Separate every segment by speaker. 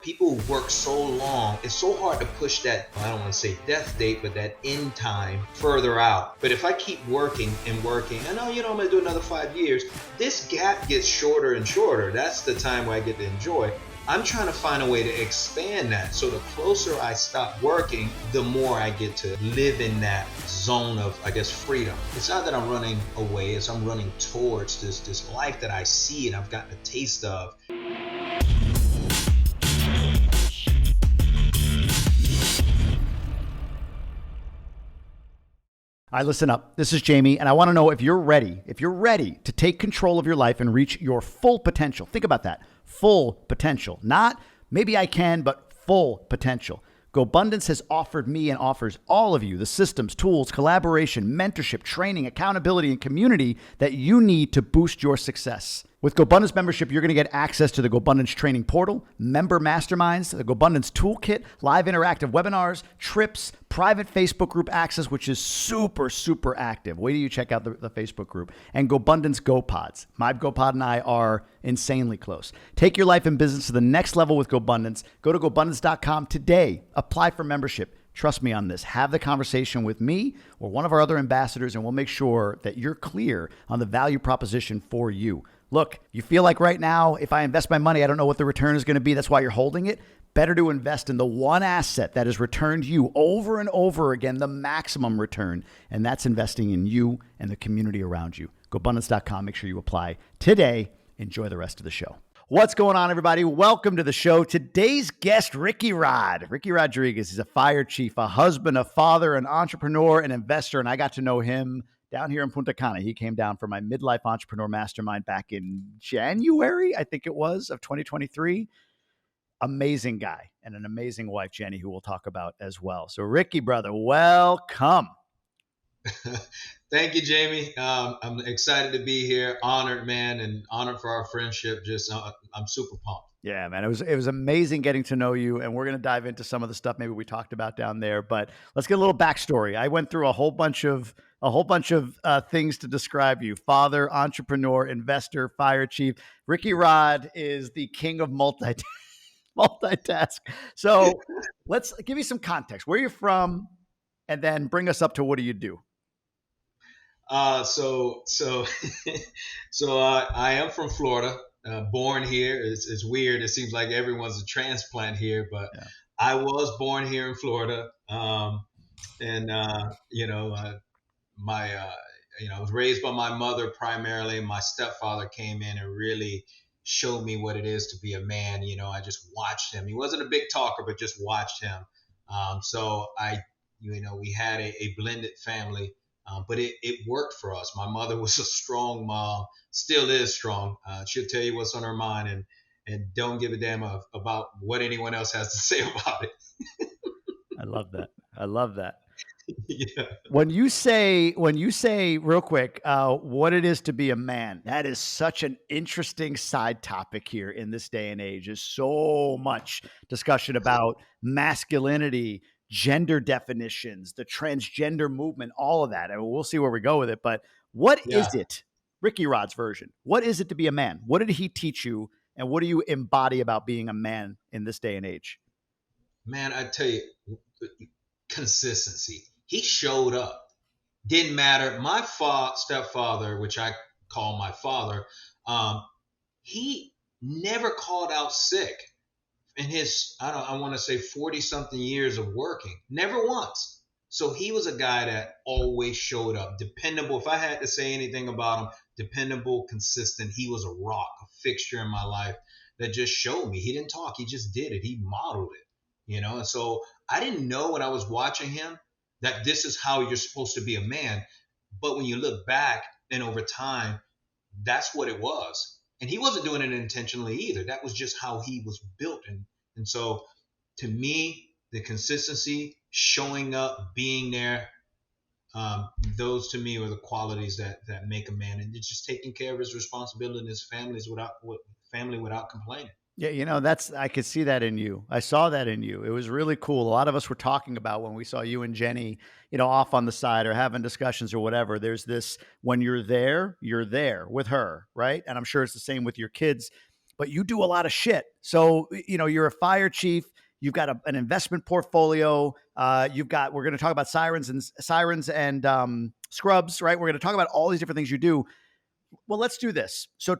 Speaker 1: People work so long, it's so hard to push that, I don't want to say death date, but that end time further out. But if I keep working and working, I know, I'm going to do another 5 years, this gap gets shorter and shorter. That's the time where I get to enjoy. I'm trying to find a way to expand that. So the closer I stop working, the more I get to live in that zone of, I guess, freedom. It's not that I'm running away, it's I'm running towards this life that I see and I've gotten a taste of.
Speaker 2: All right, listen up. This is Jamie, and I want to know if you're ready to take control of your life and reach your full potential. Think about that. Full potential. Not maybe I can, but full potential. Gobundance has offered me and offers all of you the systems, tools, collaboration, mentorship, training, accountability, and community that you need to boost your success. With Gobundance membership, you're going to get access to the Gobundance training portal, member masterminds, the Gobundance toolkit, live interactive webinars, trips, private Facebook group access, which is super, super active. Wait till you check out the Facebook group, and Gobundance GoPods. My GoPod and I are insanely close. Take your life and business to the next level with Gobundance. Go to Gobundance.com today. Apply for membership. Trust me on this. Have the conversation with me or one of our other ambassadors, and we'll make sure that you're clear on the value proposition for you. Look, you feel like right now, if I invest my money, I don't know what the return is going to be. That's why you're holding it. Better to invest in the one asset that has returned you over and over again, the maximum return. And that's investing in you and the community around you. Gobundance.com. Make sure you apply today. Enjoy the rest of the show. What's going on, everybody? Welcome to the show. Today's guest, Rickey Rodriguez. He's a fire chief, a husband, a father, an entrepreneur, an investor. And I got to know him down here in Punta Cana. He came down for my midlife entrepreneur mastermind back in January, I think it was, of 2023. Amazing guy and an amazing wife, Jenny, who we'll talk about as well. So Rickey, brother, welcome.
Speaker 1: Thank you, Jamie. I'm excited to be here. Honored, man, and honored for our friendship. I'm super pumped.
Speaker 2: Yeah, man, it was amazing getting to know you, and we're going to dive into some of the stuff maybe we talked about down there. But let's get a little backstory. I went through a whole bunch of things to describe you: father, entrepreneur, investor, fire chief. Rickey Rod is the king of multitask. So let's give you some context. Where you're from, and then bring us up to what do you do?
Speaker 1: So I am from Florida. Born here. It's weird. It seems like everyone's a transplant here, but yeah. I was born here in Florida. I was raised by my mother primarily. My stepfather came in and really showed me what it is to be a man. I just watched him. He wasn't a big talker, but just watched him. We had a blended family. But it worked for us. My mother was a strong mom, still is strong. She'll tell you what's on her mind and don't give a damn about what anyone else has to say about it.
Speaker 2: I love that. Yeah. When you say real quick, what it is to be a man, that is such an interesting side topic here in this day and age. There's so much discussion about masculinity, gender definitions, the transgender movement, all of that. I mean, we'll see where we go with it. But what is it, Rickey Rod's version? What is it to be a man? What did he teach you? And what do you embody about being a man in this day and age?
Speaker 1: Man, I tell you, consistency. He showed up. Didn't matter. My stepfather, which I call my father, he never called out sick. In his, I want to say 40 something years of working, never once. So he was a guy that always showed up, dependable. If I had to say anything about him, dependable, consistent. He was a rock, a fixture in my life that just showed me. He didn't talk. He just did it. He modeled it, And so I didn't know when I was watching him that this is how you're supposed to be a man. But when you look back and over time, that's what it was. And he wasn't doing it intentionally either. That was just how he was built. And so to me, the consistency, showing up, being there, those to me are the qualities that make a man. And it's just taking care of his responsibility and his family without complaining.
Speaker 2: Yeah, I could see that in you. I saw that in you. It was really cool. A lot of us were talking about when we saw you and Jenny, off on the side or having discussions or whatever. There's this, when you're there with her, right? And I'm sure it's the same with your kids. but you do a lot of shit. So, you're a fire chief. You've got an investment portfolio. We're going to talk about sirens and scrubs, right? We're going to talk about all these different things you do. Well, let's do this. So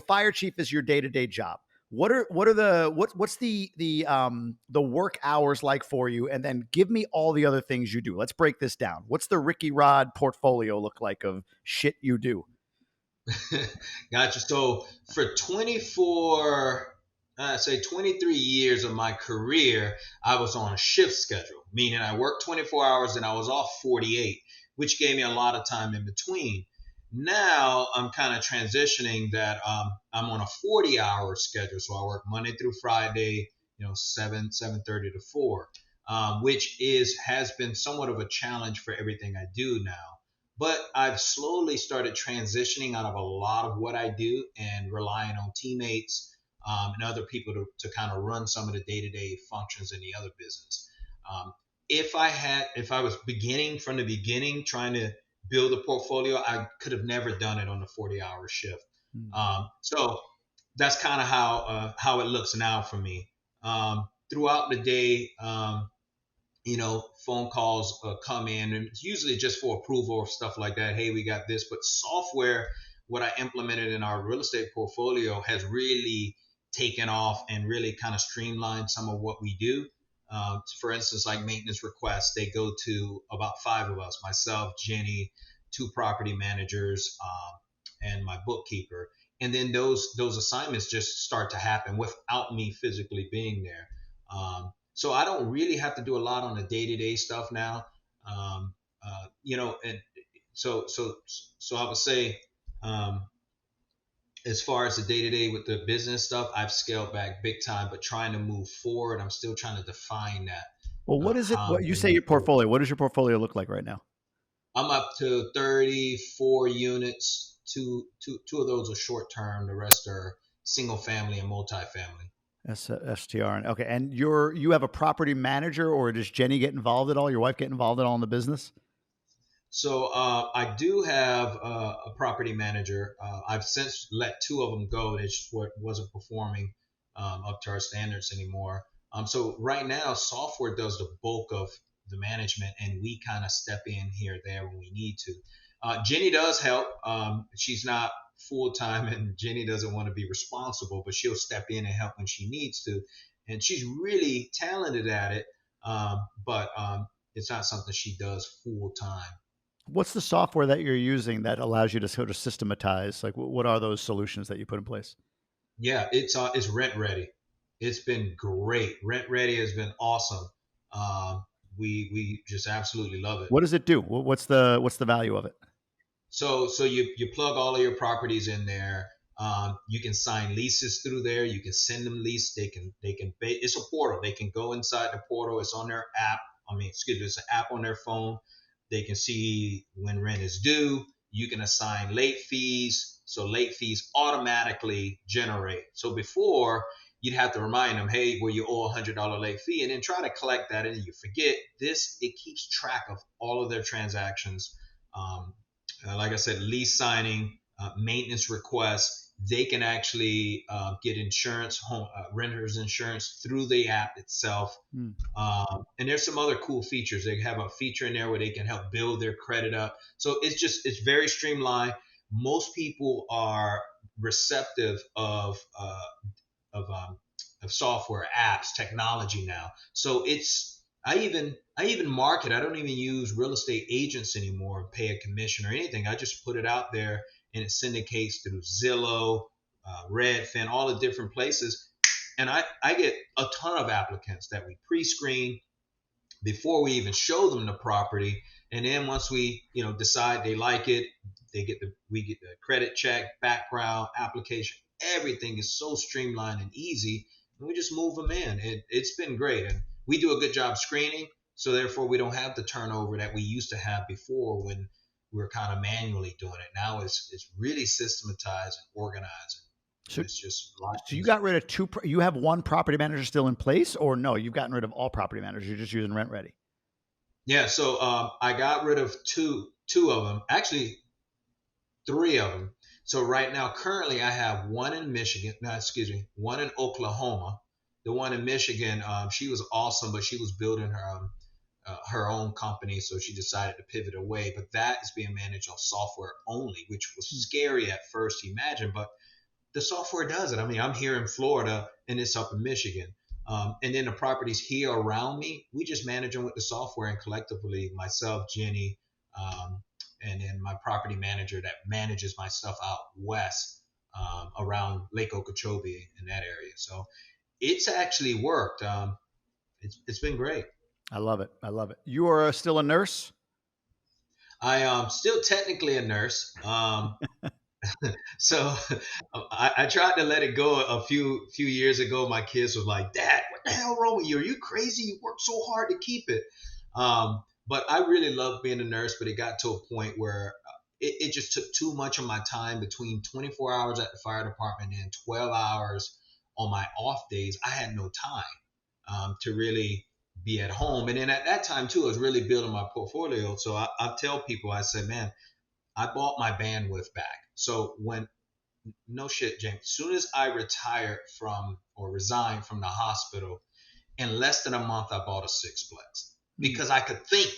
Speaker 2: fire chief is your day-to-day job. What's the work hours like for you? And then give me all the other things you do. Let's break this down. What's the Rickey Rod portfolio look like of shit you do?
Speaker 1: Gotcha. So for 23 years of my career, I was on a shift schedule, meaning I worked 24 hours and I was off 48, which gave me a lot of time in between. Now I'm kind of transitioning that I'm on a 40-hour schedule. So I work Monday through Friday, 7:30 to 4, which has been somewhat of a challenge for everything I do now. But I've slowly started transitioning out of a lot of what I do and relying on teammates and other people to kind of run some of the day-to-day functions in the other business. Um, if I was beginning from the beginning, trying to build a portfolio, I could have never done it on the 40-hour shift. So that's kind of how it looks now for me. Throughout the day, phone calls come in, and it's usually just for approval or stuff like that. Hey, we got this. But software, what I implemented in our real estate portfolio, has really taken off and really kind of streamlined some of what we do. For instance, like maintenance requests, they go to about 5 of us: myself, Jenny, 2 property managers, and my bookkeeper. And then those assignments just start to happen without me physically being there. So I don't really have to do a lot on the day-to-day stuff now. And so I would say, as far as the day-to-day with the business stuff, I've scaled back big time, but trying to move forward, I'm still trying to define that.
Speaker 2: Well, what is it?
Speaker 1: How
Speaker 2: What
Speaker 1: I'm
Speaker 2: you
Speaker 1: gonna
Speaker 2: say
Speaker 1: move
Speaker 2: your
Speaker 1: forward.
Speaker 2: portfolio? What does your portfolio look like right now?
Speaker 1: I'm up to 34 units. Two of those are short-term. The rest are single-family and multifamily.
Speaker 2: STR. Okay. And you have a property manager, or does Jenny get involved at all? Your wife get involved at all in the business?
Speaker 1: So I do have a property manager. I've since let 2 of them go. They just wasn't performing up to our standards anymore. So right now, software does the bulk of the management, and we kind of step in here or there when we need to. Jenny does help. She's not full time, and Jenny doesn't want to be responsible, but she'll step in and help when she needs to. And she's really talented at it, but it's not something she does full time.
Speaker 2: What's the software that you're using that allows you to sort of systematize? Like, what are those solutions that you put in place?
Speaker 1: Yeah, it's Rent Ready. It's been great. Rent Ready has been awesome. We just absolutely love it.
Speaker 2: What does it do? What's the value of it?
Speaker 1: So you plug all of your properties in there. You can sign leases through there. You can send them lease. It's a portal. They can go inside the portal. It's on their app. Excuse me, it's an app on their phone. They can see when rent is due. You can assign late fees. So late fees automatically generate. So before, you'd have to remind them, hey, well, you owe $100 late fee, and then try to collect that, and you forget. It keeps track of all of their transactions. Um, like I said, lease signing, maintenance requests. They can actually get insurance, renters insurance through the app itself.
Speaker 2: Hmm.
Speaker 1: And there's some other cool features. They have a feature in there where they can help build their credit up. So it's very streamlined. Most people are receptive of um, of software, apps, technology now. So I even market. I don't even use real estate agents anymore and pay a commission or anything. I just put it out there, and it syndicates through Zillow, Redfin, all the different places. And I get a ton of applicants that we pre-screen before we even show them the property. And then once we decide they like it, we get the credit check, background, application. Everything is so streamlined and easy, and we just move them in. It's been great, and we do a good job screening. So therefore, we don't have the turnover that we used to have before when we were kind of manually doing it. Now it's really systematized and organized, and
Speaker 2: So,
Speaker 1: it's just a lot
Speaker 2: so you
Speaker 1: easier.
Speaker 2: got rid of two. You have one property manager still in place, or no? You've gotten rid of all property managers. You're just using Rent Ready.
Speaker 1: Yeah, so I got rid of two of them, actually 3 of them. So right now, currently, I have one in Michigan. No, excuse me, one in Oklahoma. The one in Michigan, she was awesome, but she was building her own company, so she decided to pivot away. But that is being managed on software only, which was scary at first to imagine, but the software does it. I mean, I'm here in Florida and it's up in Michigan. And then the properties here around me, we just manage them with the software, and collectively, myself, Jenny, um, and then my property manager that manages my stuff out west, around Lake Okeechobee in that area. So it's actually worked. It's been great.
Speaker 2: I love it. I love it. You are still a nurse?
Speaker 1: I am still technically a nurse. So I tried to let it go a few years ago. My kids was like, "Dad, what the hell wrong with you? Are you crazy? You work so hard to keep it." But I really loved being a nurse, but it got to a point where it just took too much of my time, between 24 hours at the fire department and 12 hours on my off days. I had no time to really be at home. And then at that time too, I was really building my portfolio. So I tell people, I said, man, I bought my bandwidth back. So when, no shit, James, as soon as I retired from, or resigned from the hospital, in less than a month, I bought a sixplex because I could think.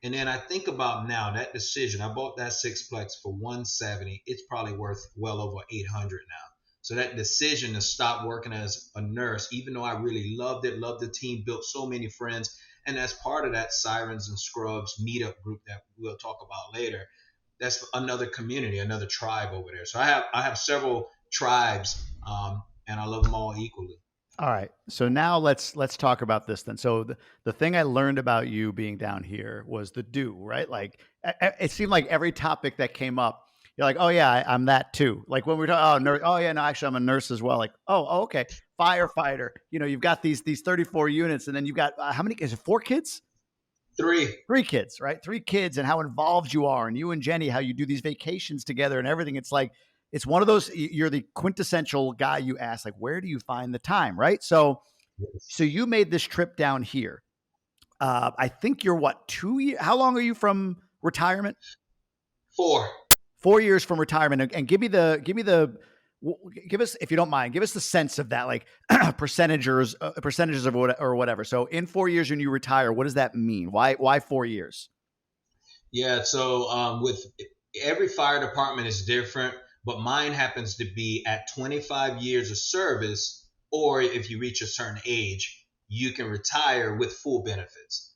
Speaker 1: And then I think about now that decision. I bought that sixplex for 170. It's probably worth well over 800 now. So that decision to stop working as a nurse, even though I really loved it, loved the team, built so many friends, and as part of that Sirens and Scrubs meetup group that we'll talk about later, that's another community, another tribe over there. So I have several tribes, and I love them all equally.
Speaker 2: All right. So now let's talk about this then. So the thing I learned about you being down here was the do, right? Like it seemed like every topic that came up, you're like, oh yeah, I'm that too. Like when we were talking, oh nurse, oh yeah, no, actually I'm a nurse as well. Like, oh okay, firefighter. You know, you've got these 34 units, and then you've got how many? Is it 4 kids?
Speaker 1: Three.
Speaker 2: 3 kids, right? 3 kids, and how involved you are, and you and Jenny, how you do these vacations together and everything. It's like, it's one of those, you're the quintessential guy you ask, like, where do you find the time, right? So you made this trip down here. I think you're what, 2 years? How long are you from retirement?
Speaker 1: Four.
Speaker 2: 4 years from retirement. And give us, if you don't mind, give us the sense of that, like percentages of what, or whatever. So in 4 years, when you retire, what does that mean? Why 4 years?
Speaker 1: Yeah. So with every fire department is different, but mine happens to be at 25 years of service, or if you reach a certain age, you can retire with full benefits.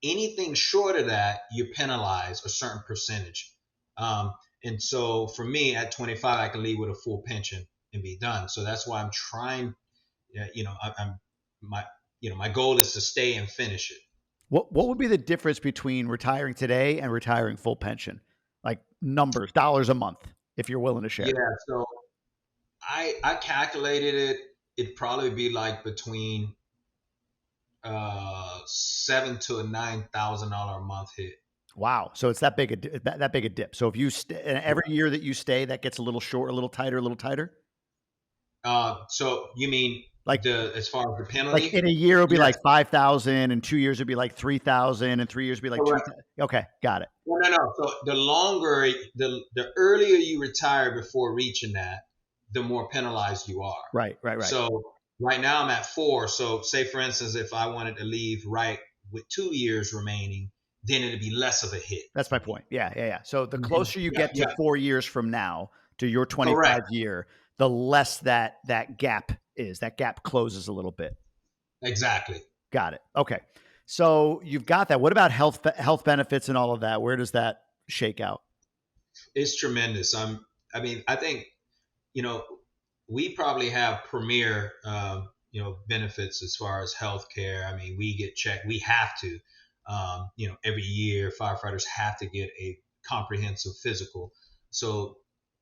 Speaker 1: Anything short of that, you're penalized a certain percentage. Um, and so for me, at 25, I can leave with a full pension and be done. So that's why I'm trying. I'm my my goal is to stay and finish it.
Speaker 2: What would be the difference between retiring today and retiring full pension? Like numbers, dollars a month, if you're willing to share.
Speaker 1: Yeah. So I calculated it. It'd probably be like between $7,000 to $9,000 a month hit.
Speaker 2: Wow. So it's that big a dip. So if you and every year that you stay, that gets a little short, a little tighter, a little tighter.
Speaker 1: So you mean
Speaker 2: Like
Speaker 1: the as far as the
Speaker 2: like
Speaker 1: penalty?
Speaker 2: in a year it'll be
Speaker 1: Yes,
Speaker 2: like 5,000, and 2 years it'll be like 3,000, and 3 years it'll be like two.
Speaker 1: correct.
Speaker 2: Okay, got it.
Speaker 1: No, no, no. So the longer, the earlier you retire before reaching that, the more penalized you are.
Speaker 2: Right, right, right.
Speaker 1: So right now I'm at 4. So say for instance, if I wanted to leave right with 2 years remaining, then it'd be less of a hit
Speaker 2: That's my
Speaker 1: for me.
Speaker 2: point. Yeah, yeah, yeah. So the
Speaker 1: Mhm.
Speaker 2: closer you
Speaker 1: Yeah,
Speaker 2: get to
Speaker 1: yeah,
Speaker 2: 4 years from now to your 25
Speaker 1: correct.
Speaker 2: year, the less that gap is. That gap closes a little bit.
Speaker 1: Exactly.
Speaker 2: Got it. Okay. So you've got that. What about health benefits and all of that? Where does that shake out?
Speaker 1: It's tremendous. I mean, I think, you know, we probably have premier, benefits as far as healthcare. I mean, we get checked. We have to, every year firefighters have to get a comprehensive physical. So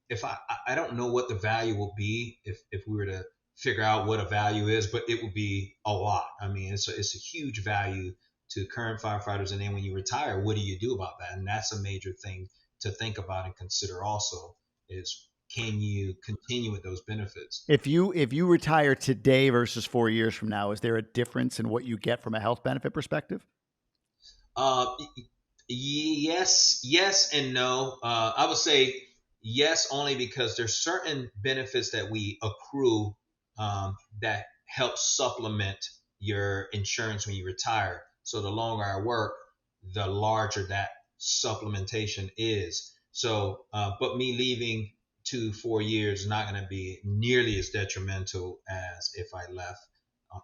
Speaker 1: if I don't know what the value will be if we were to figure out what a value is, but it would be a lot. I mean, it's a huge value to current firefighters. And then when you retire, what do you do about that? And that's a major thing to think about and consider also is, can you continue with those benefits?
Speaker 2: If you retire today versus 4 years from now, is there a difference in what you get from a health benefit perspective?
Speaker 1: Uh, yes and no. I would say Yes, only because there's certain benefits that we accrue that help supplement your insurance when you retire. So the longer I work, the larger that supplementation is. So, but me leaving 2 4 years is not going to be nearly as detrimental as if I left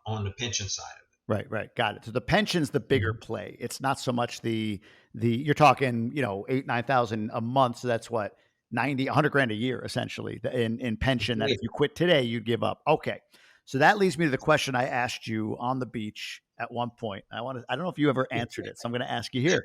Speaker 1: on the pension side of
Speaker 2: Right, right. Got it. So the pension's the bigger
Speaker 1: it.
Speaker 2: play. It's not so much the you're talking, 8, 9,000 a month. So that's what, 90, 100 grand a year, essentially, in pension that if you quit today, you'd give up. Okay. So that leads me to the question I asked you on the beach at one point. I don't know if you ever answered it. So I'm going to ask you here.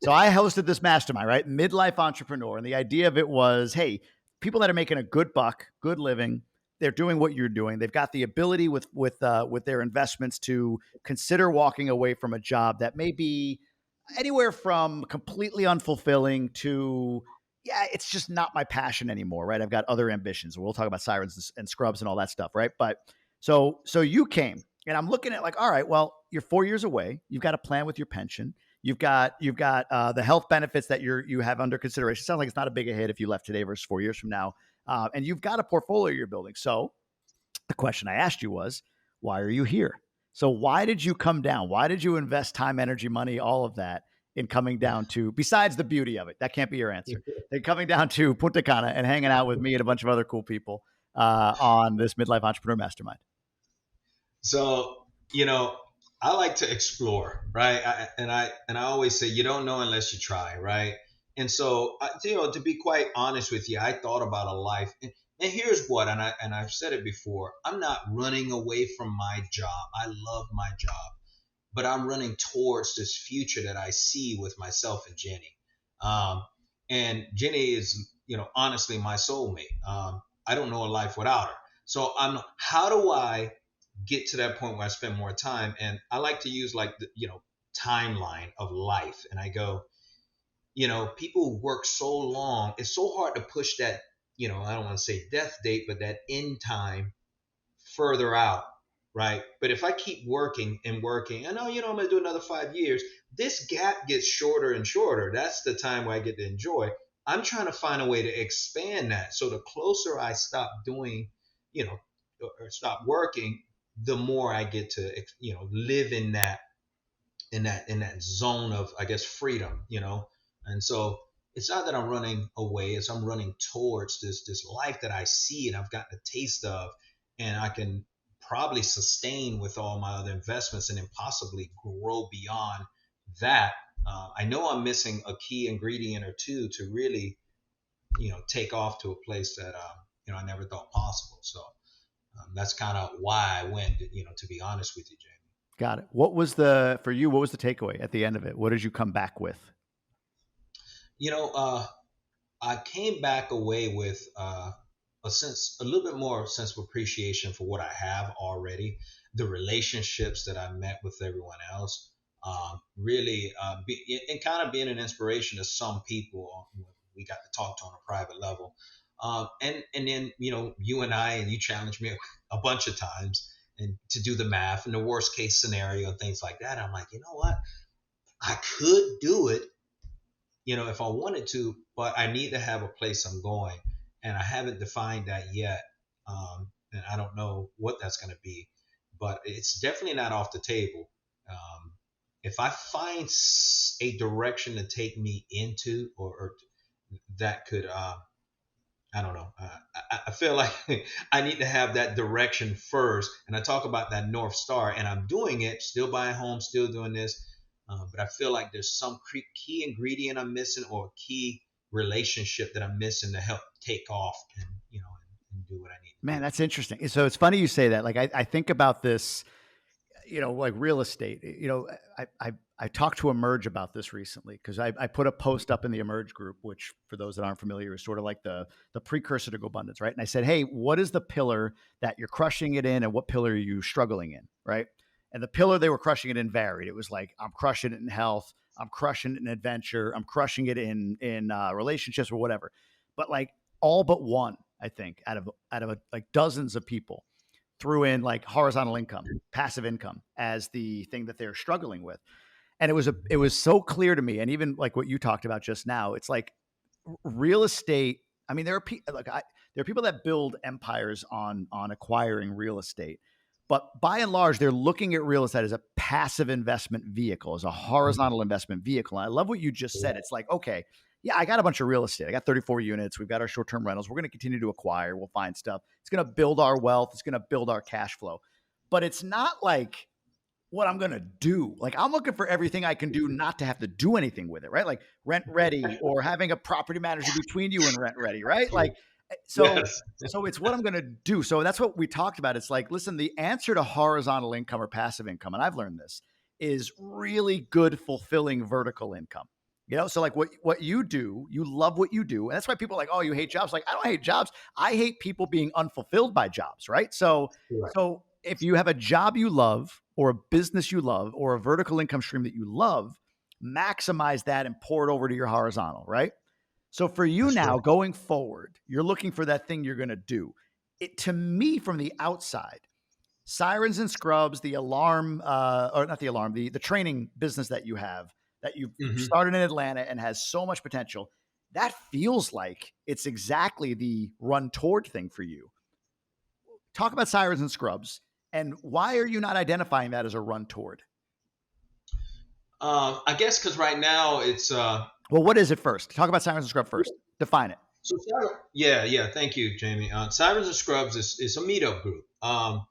Speaker 2: So I hosted this mastermind, right? Midlife entrepreneur. And the idea of it was, hey, people that are making a good buck, good living, they're doing what you're doing. They've got the ability with their investments to consider walking away from a job that may be anywhere from completely unfulfilling to, yeah, it's just not my passion anymore, right? I've got other ambitions. We'll talk about sirens and scrubs and all that stuff, right? But so you came, and I'm looking at like, all right, well, you're 4 years away. You've got a plan with your pension. You've got the health benefits that you have under consideration. It sounds like it's not a big a hit if you left today versus 4 years from now, and you've got a portfolio you're building. So the question I asked you was, why are you here? So why did you come down? Why did you invest time, energy, money, all of that in coming down to, besides the beauty of it? That can't be your answer. They're coming down to Punta Cana and hanging out with me and a bunch of other cool people on this midlife entrepreneur mastermind.
Speaker 1: So, I like to explore, right? And I always say you don't know unless you try, right? And so, to be quite honest with you, I thought about a life, and here's what, and I've said it before. I'm not running away from my job. I love my job, but I'm running towards this future that I see with myself and Jenny. Um, and Jenny is, honestly my soulmate. I don't know a life without her. So how do I get to that point where I spend more time? And I like to use like the, timeline of life. And I go, people work so long. It's so hard to push that, I don't want to say death date, but that end time further out, right? But if I keep working and working, I know, I'm going to do another 5 years. This gap gets shorter and shorter. That's the time where I get to enjoy. I'm trying to find a way to expand that. So the closer I stop doing, or stop working, the more I get to, live in that zone of, I guess, freedom. And so it's not that I'm running away, it's I'm running towards this life that I see and I've gotten a taste of, and I can probably sustain with all my other investments and then possibly grow beyond that. I know I'm missing a key ingredient or two to really, take off to a place that I never thought possible. So that's kind of why I went, to be honest with you, Jamie.
Speaker 2: Got it. For you, what was the takeaway at the end of it? What did you come back with?
Speaker 1: You know, uh, I came back away with a little bit more sense of appreciation for what I have already, the relationships that I met with everyone else, really, and kind of being an inspiration to some people. We got to talk to on a private level, and then you and you challenged me a bunch of times and to do the math and the worst case scenario and things like that. I'm like, you know what, I could do it, if I wanted to, but I need to have a place I'm going, and I haven't defined that yet, and I don't know what that's going to be, but it's definitely not off the table. If I find a direction to take me into, or that could, I don't know. I feel like I need to have that direction first. And I talk about that North Star, and I'm doing it, still buying homes, still doing this. But I feel like there's some key ingredient I'm missing, or key relationship that I'm missing to help take off and, and do what I need to
Speaker 2: Man,
Speaker 1: do.
Speaker 2: that's interesting. So it's funny you say that. Like I think about this, like real estate. I talked to Emerge about this recently because I put a post up in the Emerge group, which for those that aren't familiar is sort of like the precursor to Gobundance, right? And I said, hey, what is the pillar that you're crushing it in, and what pillar are you struggling in, right? And the pillar they were crushing it in varied. It was like, I'm crushing it in health, I'm crushing it in adventure, I'm crushing it in relationships or whatever. But like all but one, I think, out of like dozens of people threw in like horizontal income, passive income as the thing that they're struggling with. And it was so clear to me. And even like what you talked about just now, it's like real estate. I mean, there are people that build empires on acquiring real estate, but by and large, they're looking at real estate as a passive investment vehicle, as a horizontal investment vehicle. And I love what you just said. It's like, okay, yeah, I got a bunch of real estate. I got 34 units. We've got our short-term rentals. We're going to continue to acquire. We'll find stuff. It's going to build our wealth. It's going to build our cash flow. But it's not like what I'm going to do. Like, I'm looking for everything I can do not to have to do anything with it, right? Like rent ready, or having a property manager between you and rent ready, right? Like, so,
Speaker 1: Yes.
Speaker 2: so it's what I'm going to do. So that's what we talked about. It's like, listen, the answer to horizontal income or passive income, and I've learned this, is really good, fulfilling vertical income. You know, so like what you do, you love what you do. And that's why people are like, oh, you hate jobs. Like, I don't hate jobs. I hate people being unfulfilled by jobs, right?
Speaker 1: Right.
Speaker 2: So if you have a job you love, or a business you love, or a vertical income stream that you love, maximize that and pour it over to your horizontal, right? So for you
Speaker 1: That's
Speaker 2: now
Speaker 1: right.
Speaker 2: going forward, you're looking for that thing you're going to do. It, to me, from the outside, Sirens and Scrubs, the alarm, or not the alarm, the training business that you have, that you've
Speaker 1: Hmm.
Speaker 2: started in Atlanta and has so much potential, that feels like it's exactly the run toward thing for you. Talk about Sirens and Scrubs, and why are you not identifying that as a run toward?
Speaker 1: I guess because right now it's
Speaker 2: Well, what is it first? Talk about Sirens and Scrubs first. Define it.
Speaker 1: yeah, yeah. Thank you, Jamie. Sirens and Scrubs is a meetup group, and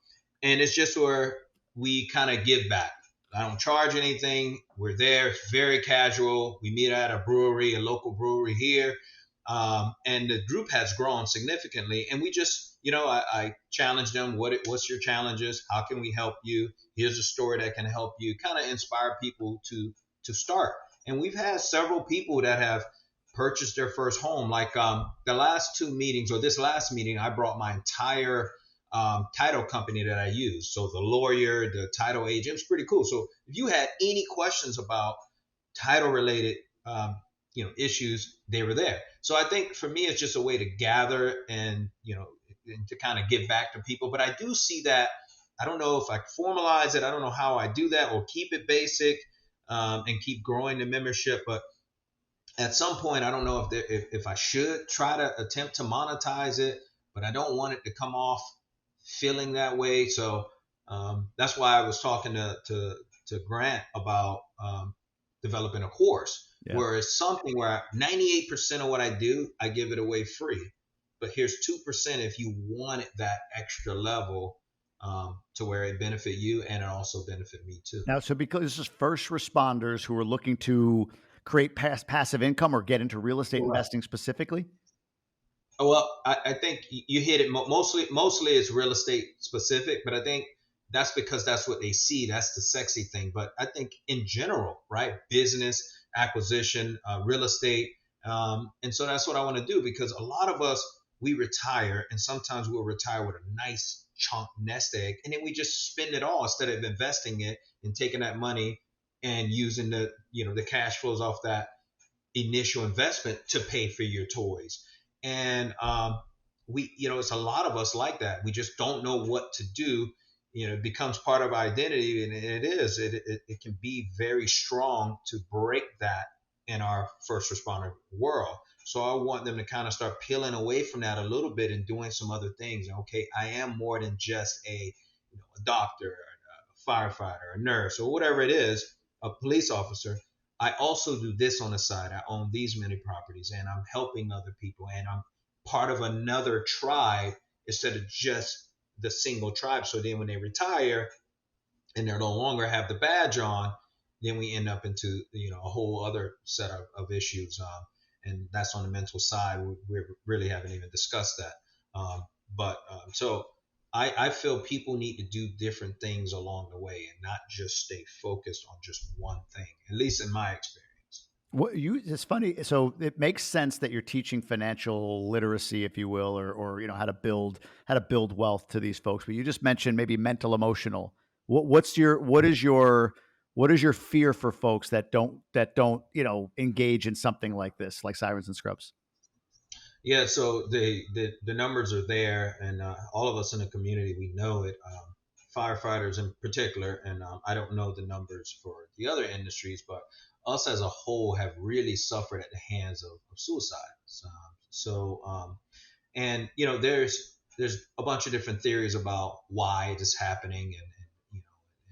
Speaker 1: it's just where we kind of give back. I don't charge anything. We're there. It's very casual. We meet at a brewery, a local brewery here, and the group has grown significantly. And we just, I challenge them. What's your challenges? How can we help you? Here's a story that can help you. Kind of inspire people to start. And we've had several people that have purchased their first home. Like the last two meetings, or this last meeting, I brought my entire title company that I use. So the lawyer, the title agent, it was pretty cool. So if you had any questions about title related, issues, they were there. So I think for me, it's just a way to gather and to kind of give back to people. But I do see that. I don't know if I formalize it. I don't know how I do that, or keep it basic and keep growing the membership. But at some point, I don't know if I should try to attempt to monetize it, but I don't want it to come off feeling that way. So that's why I was talking to Grant about developing a course
Speaker 2: Yeah.
Speaker 1: where it's something where 98% of what I do, I give it away free. But here's 2% if you wanted that extra level to where it benefit you and it also benefit me too.
Speaker 2: Now, so because this is first responders who are looking to create passive income or get into real estate
Speaker 1: Correct.
Speaker 2: investing specifically.
Speaker 1: Well, I think you hit it. Mostly it's real estate specific, but I think that's because that's what they see. That's the sexy thing. But I think in general, right? Business acquisition, real estate, and so that's what I want to do, because a lot of us, we retire, and sometimes we'll retire with a nice chunk nest egg, and then we just spend it all instead of investing it and taking that money and using the cash flows off that initial investment to pay for your toys. And it's a lot of us like that. We just don't know what to do. It becomes part of our identity, and it can be very strong to break that in our first responder world. So I want them to kind of start peeling away from that a little bit and doing some other things. Okay, I am more than just a doctor, a firefighter, a nurse, or whatever it is, a police officer. I also do this on the side. I own these many properties, and I'm helping other people, and I'm part of another tribe instead of just the single tribe. So then when they retire and they no longer have the badge on, then we end up into a whole other set of issues, and that's on the mental side. We really haven't even discussed that. But so I feel people need to do different things along the way and not just stay focused on just one thing, at least in my experience.
Speaker 2: It's funny. So it makes sense that you're teaching financial literacy, if you will, or how to build wealth to these folks. But you just mentioned maybe mental, emotional. What is your fear for folks that don't engage in something like this, like Sirens and Scrubs?
Speaker 1: Yeah, so the numbers are there, and all of us in the community, we know it. Firefighters in particular, and I don't know the numbers for the other industries, but us as a whole have really suffered at the hands of suicides. So, and there's a bunch of different theories about why it is happening, and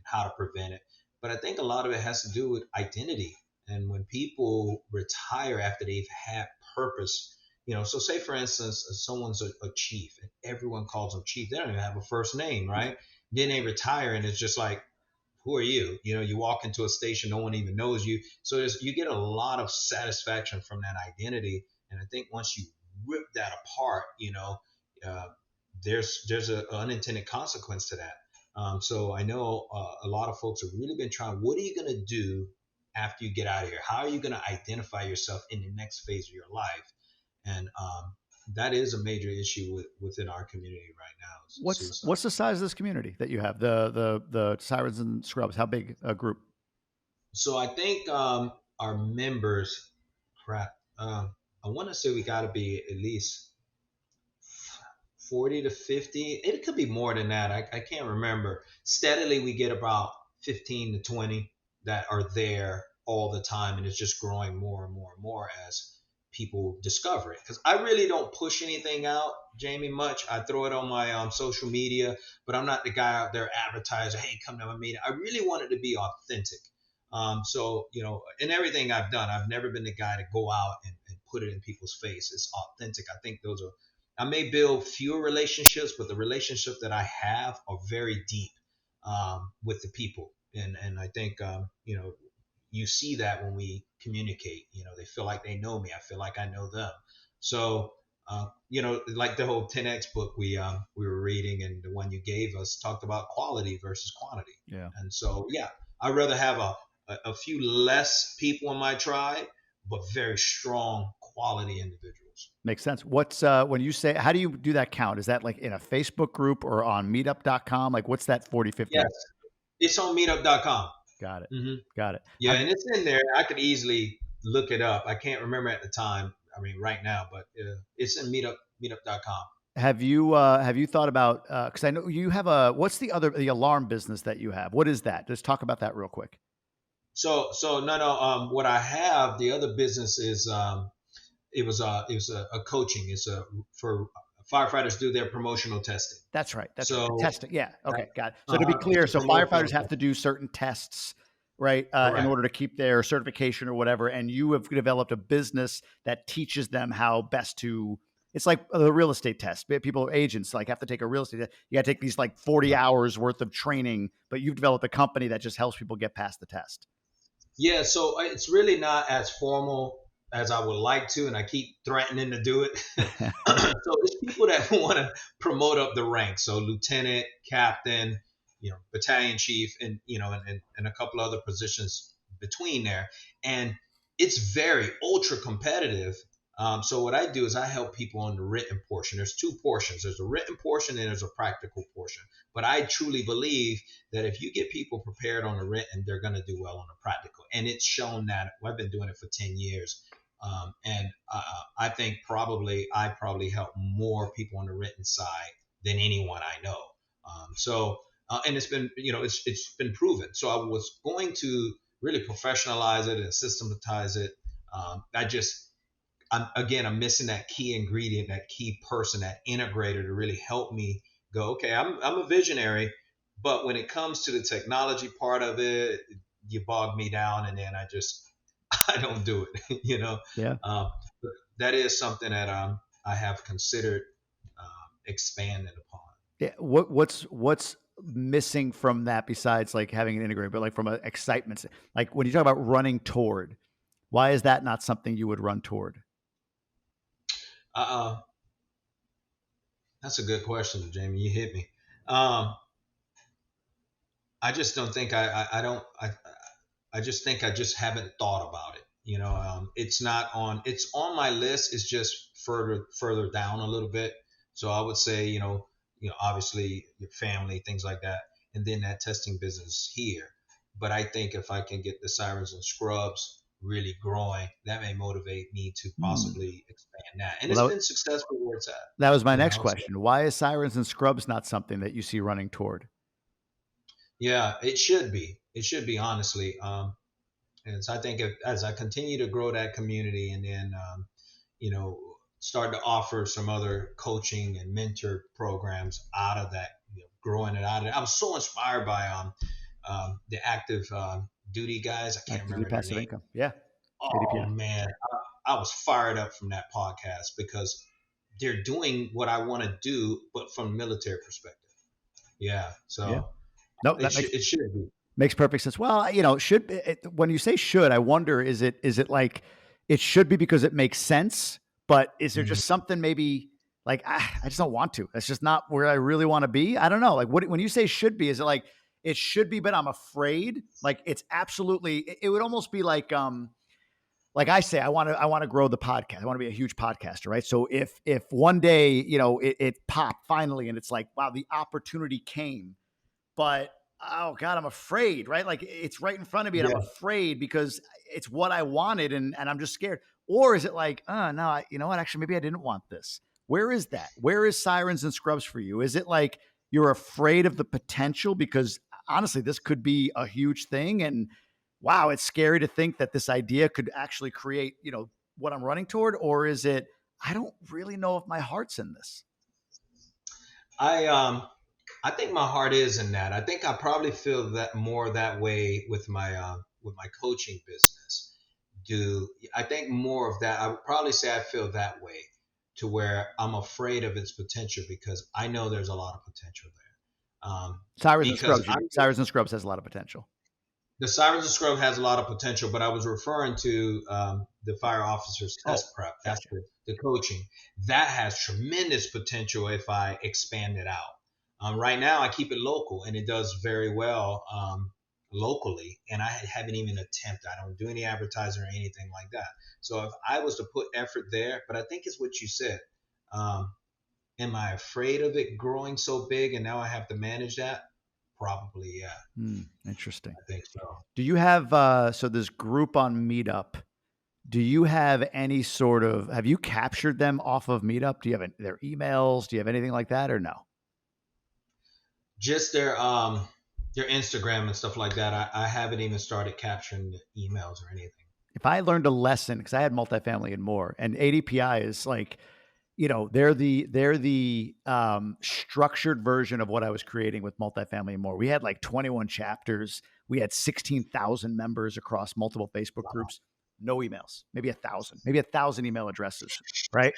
Speaker 1: how to prevent it. But I think a lot of it has to do with identity. And when people retire after they've had purpose, so say for instance, someone's a chief and everyone calls them chief. They don't even have a first name, right? Then they retire and it's just like, who are you? You walk into a station, no one even knows you. So you get a lot of satisfaction from that identity. And I think once you rip that apart, uh, there's an unintended consequence to that. So I know a lot of folks have really been trying. What are you going to do after you get out of here? How are you going to identify yourself in the next phase of your life? And that is a major issue within our community right now. Is suicide.
Speaker 2: What's the size of this community that you have? The Sirens and Scrubs. How big a group?
Speaker 1: So I think our members, crap, I want to say we got to be at least 40 to 50. It could be more than that. I can't remember. Steadily, we get about 15 to 20 that are there all the time, and it's just growing more and more and more as people discover it. Because I really don't push anything out, Jamie, much. I throw it on my social media, but I'm not the guy out there advertising, hey, come to my meeting. I really want it to be authentic. So, in everything I've done, I've never been the guy to go out and put it in people's face. It's authentic. I think I may build fewer relationships, but the relationships that I have are very deep with the people. And I think, you see that when we communicate, they feel like they know me. I feel like I know them. So, like the whole 10X book we were reading and the one you gave us talked about quality versus quantity.
Speaker 2: Yeah.
Speaker 1: And so, yeah, I'd rather have a few less people in my tribe, but very strong quality individuals.
Speaker 2: Makes sense. What's when you say, how do you do that count? Is that like in a Facebook group or on meetup.com? Like what's that 40, 50?
Speaker 1: Yes, it's on meetup.com.
Speaker 2: Got it.
Speaker 1: Mm-hmm.
Speaker 2: Got it.
Speaker 1: Yeah, and it's in there. I could easily look it up. I can't remember at the time. I mean, right now, but it's in meetup.com.
Speaker 2: Have you thought about, because I know you have what's the alarm business that you have? What is that? Just talk about that real quick.
Speaker 1: So no. What I have, the other business is it was a coaching. It's for firefighters do their promotional testing.
Speaker 2: That's right. That's
Speaker 1: So
Speaker 2: right. Testing. Yeah. Okay. Got it. So to be clear, so firefighters have to do certain tests, right, in order to keep their certification or whatever. And you have developed a business that teaches them how best to. It's like the real estate test. People, agents, like have to take a real estate test. You got to take these like 40 hours worth of training, but you've developed a company that just helps people get past the test.
Speaker 1: Yeah, so it's really not as formal as I would like to, and I keep threatening to do it. So it's people that want to promote up the ranks. So lieutenant, captain, battalion chief, and and a couple other positions between there. And it's very ultra competitive. So what I do is I help people on the written portion. There's two portions. There's a written portion and there's a practical portion. But I truly believe that if you get people prepared on the written, they're going to do well on the practical. And it's shown that. I've been doing it for 10 years. And I think I probably help more people on the written side than anyone I know. And it's been, it's been proven. So I was going to really professionalize it and systematize it. I'm missing that key ingredient, that key person, that integrator to really help me go, okay, I'm a visionary, but when it comes to the technology part of it, you bog me down and then I don't do it,
Speaker 2: Yeah.
Speaker 1: But that is something that I have considered expanding upon.
Speaker 2: Yeah. What's missing from that besides like having an integrator, but like from an excitement, like when you talk about running toward, why is that not something you would run toward?
Speaker 1: That's a good question, Jamie. You hit me. I just don't think I just think I just haven't thought about it. It's on my list. It's just further down a little bit. So I would say, obviously your family, things like that, and then that testing business here. But I think if I can get the Sirens and Scrubs really growing, that may motivate me to possibly expand that. And it's been successful where it's at.
Speaker 2: That was my next question. Why is Sirens and Scrubs not something that you see running toward?
Speaker 1: Yeah, it should be. It should be, honestly. And so I think as I continue to grow that community, and then, started to offer some other coaching and mentor programs out of that, growing it out of it. I was so inspired by the active duty guys. I can't
Speaker 2: Actively
Speaker 1: remember their
Speaker 2: passive
Speaker 1: name.
Speaker 2: income. Yeah.
Speaker 1: Oh
Speaker 2: ADPI.
Speaker 1: man, I was fired up from that podcast because they're doing what I want to do, but from a military perspective. Yeah,
Speaker 2: Yeah.
Speaker 1: so
Speaker 2: No,
Speaker 1: it
Speaker 2: that
Speaker 1: should be.
Speaker 2: makes perfect sense. Well, should when you say should, I wonder is it like it should be because it makes sense, but is there
Speaker 1: Mhm.
Speaker 2: just something maybe like I just don't want to. That's just not where I really want to be. I don't know. Like when you say should be, is it like it should be, but I'm afraid? Like it's absolutely. It would almost be like I say, I want to grow the podcast. I want to be a huge podcaster, right? So if one day it popped finally, and it's like wow, the opportunity came, but oh god, I'm afraid, right? Like it's right in front of me and I'm
Speaker 1: Yeah.
Speaker 2: afraid because it's what I wanted, and I'm just scared. Or is it like, oh no, you know what, actually maybe I didn't want this? Where is that? Where is Sirens and Scrubs for you? Is it like you're afraid of the potential because honestly this could be a huge thing, and wow, it's scary to think that this idea could actually create what I'm running toward? Or is it I don't really know if my heart's in this?
Speaker 1: I I think my heart is in that. I think I probably feel that more that way with my coaching business. Do I think more of that? I would probably say I feel that way to where I'm afraid of its potential because I know there's a lot of potential there.
Speaker 2: Sirens and
Speaker 1: Because
Speaker 2: Scrubs, you mean? Sirens and Scrubs has a lot of potential.
Speaker 1: the Sirens and Scrub has a lot of potential, but I was referring to the fire officers
Speaker 2: Oh,
Speaker 1: test prep. That's
Speaker 2: gotcha.
Speaker 1: the coaching. That has tremendous potential if I expand it out. Right now, I keep it local, and it does very well locally. And I haven't even attempted. I don't do any advertising or anything like that. So if I was to put effort there, but I think it's what you said. Um, am I afraid of it growing so big, and now I have to manage that? Probably, yeah.
Speaker 2: Interesting.
Speaker 1: I think so.
Speaker 2: Do you have so this group on Meetup? Do you have any sort of have you captured them off of Meetup? Do you have their emails? Do you have anything like that or no?
Speaker 1: Just their Instagram and stuff like that. I haven't even started capturing the emails or anything.
Speaker 2: If I learned a lesson because I had multifamily and more, and ADPI is like they're the structured version of what I was creating with multifamily and more. We had like 21 chapters. We had 16,000 members across multiple Facebook groups. No emails, maybe a thousand email addresses, right?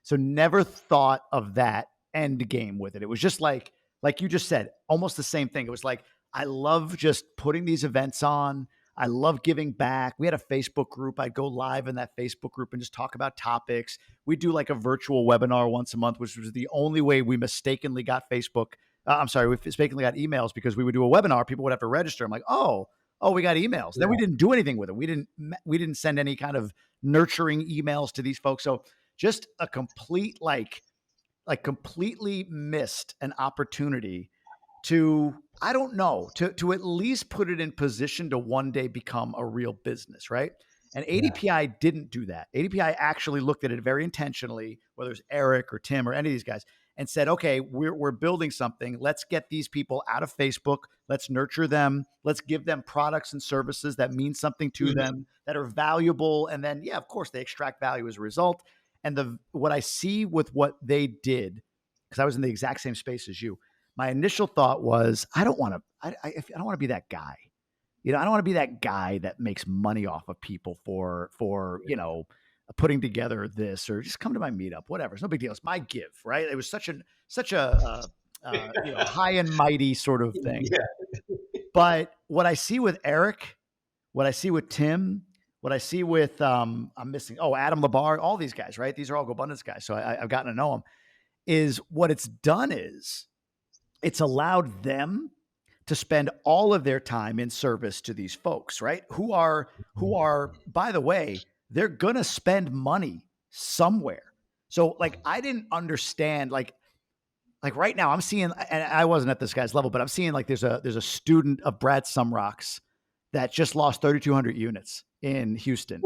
Speaker 2: So never thought of that end game with it. It was just like you just said, almost the same thing. It was like I love just putting these events on. I love giving back. We had a Facebook group. I'd go live in that Facebook group and just talk about topics. We do like a virtual webinar once a month, which was the only way we mistakenly got Facebook. I'm sorry, we mistakenly got emails because we would do a webinar. People would have to register. I'm like, oh, we got emails. Then we didn't do anything with it. We didn't send any kind of nurturing emails to these folks. So just a complete like completely missed an opportunity to I don't know to at least put it in position to one day become a real business, right? And
Speaker 1: Yeah.
Speaker 2: ADPI didn't do that. ADPI actually looked at it very intentionally, whether it's Eric or Tim or any of these guys, and said, okay, we're building something. Let's get these people out of Facebook. Let's nurture them. Let's give them products and services that mean something to
Speaker 1: Mhm.
Speaker 2: them, that are valuable. And then, yeah, of course, they extract value as a result. And what I see with what they did, because I was in the exact same space as you, my initial thought was, I don't want to. I don't want to be that guy. I don't want to be that guy that makes money off of people for putting together this or just come to my meetup, whatever. It's no big deal. It's my give, right? It was such a high and mighty sort of thing.
Speaker 1: Yeah.
Speaker 2: But what I see with Eric, what I see with Tim, what I see with I'm missing Adam Labar, all these guys, right? These are all Gobundance guys, so I've gotten to know them. Is what it's done is it's allowed them to spend all of their time in service to these folks, right? Who are, by the way, they're gonna spend money somewhere. So like I didn't understand like right now I'm seeing, and I wasn't at this guy's level, but I'm seeing like there's a student of Brad Sumrock's that just lost 3,200 units in Houston,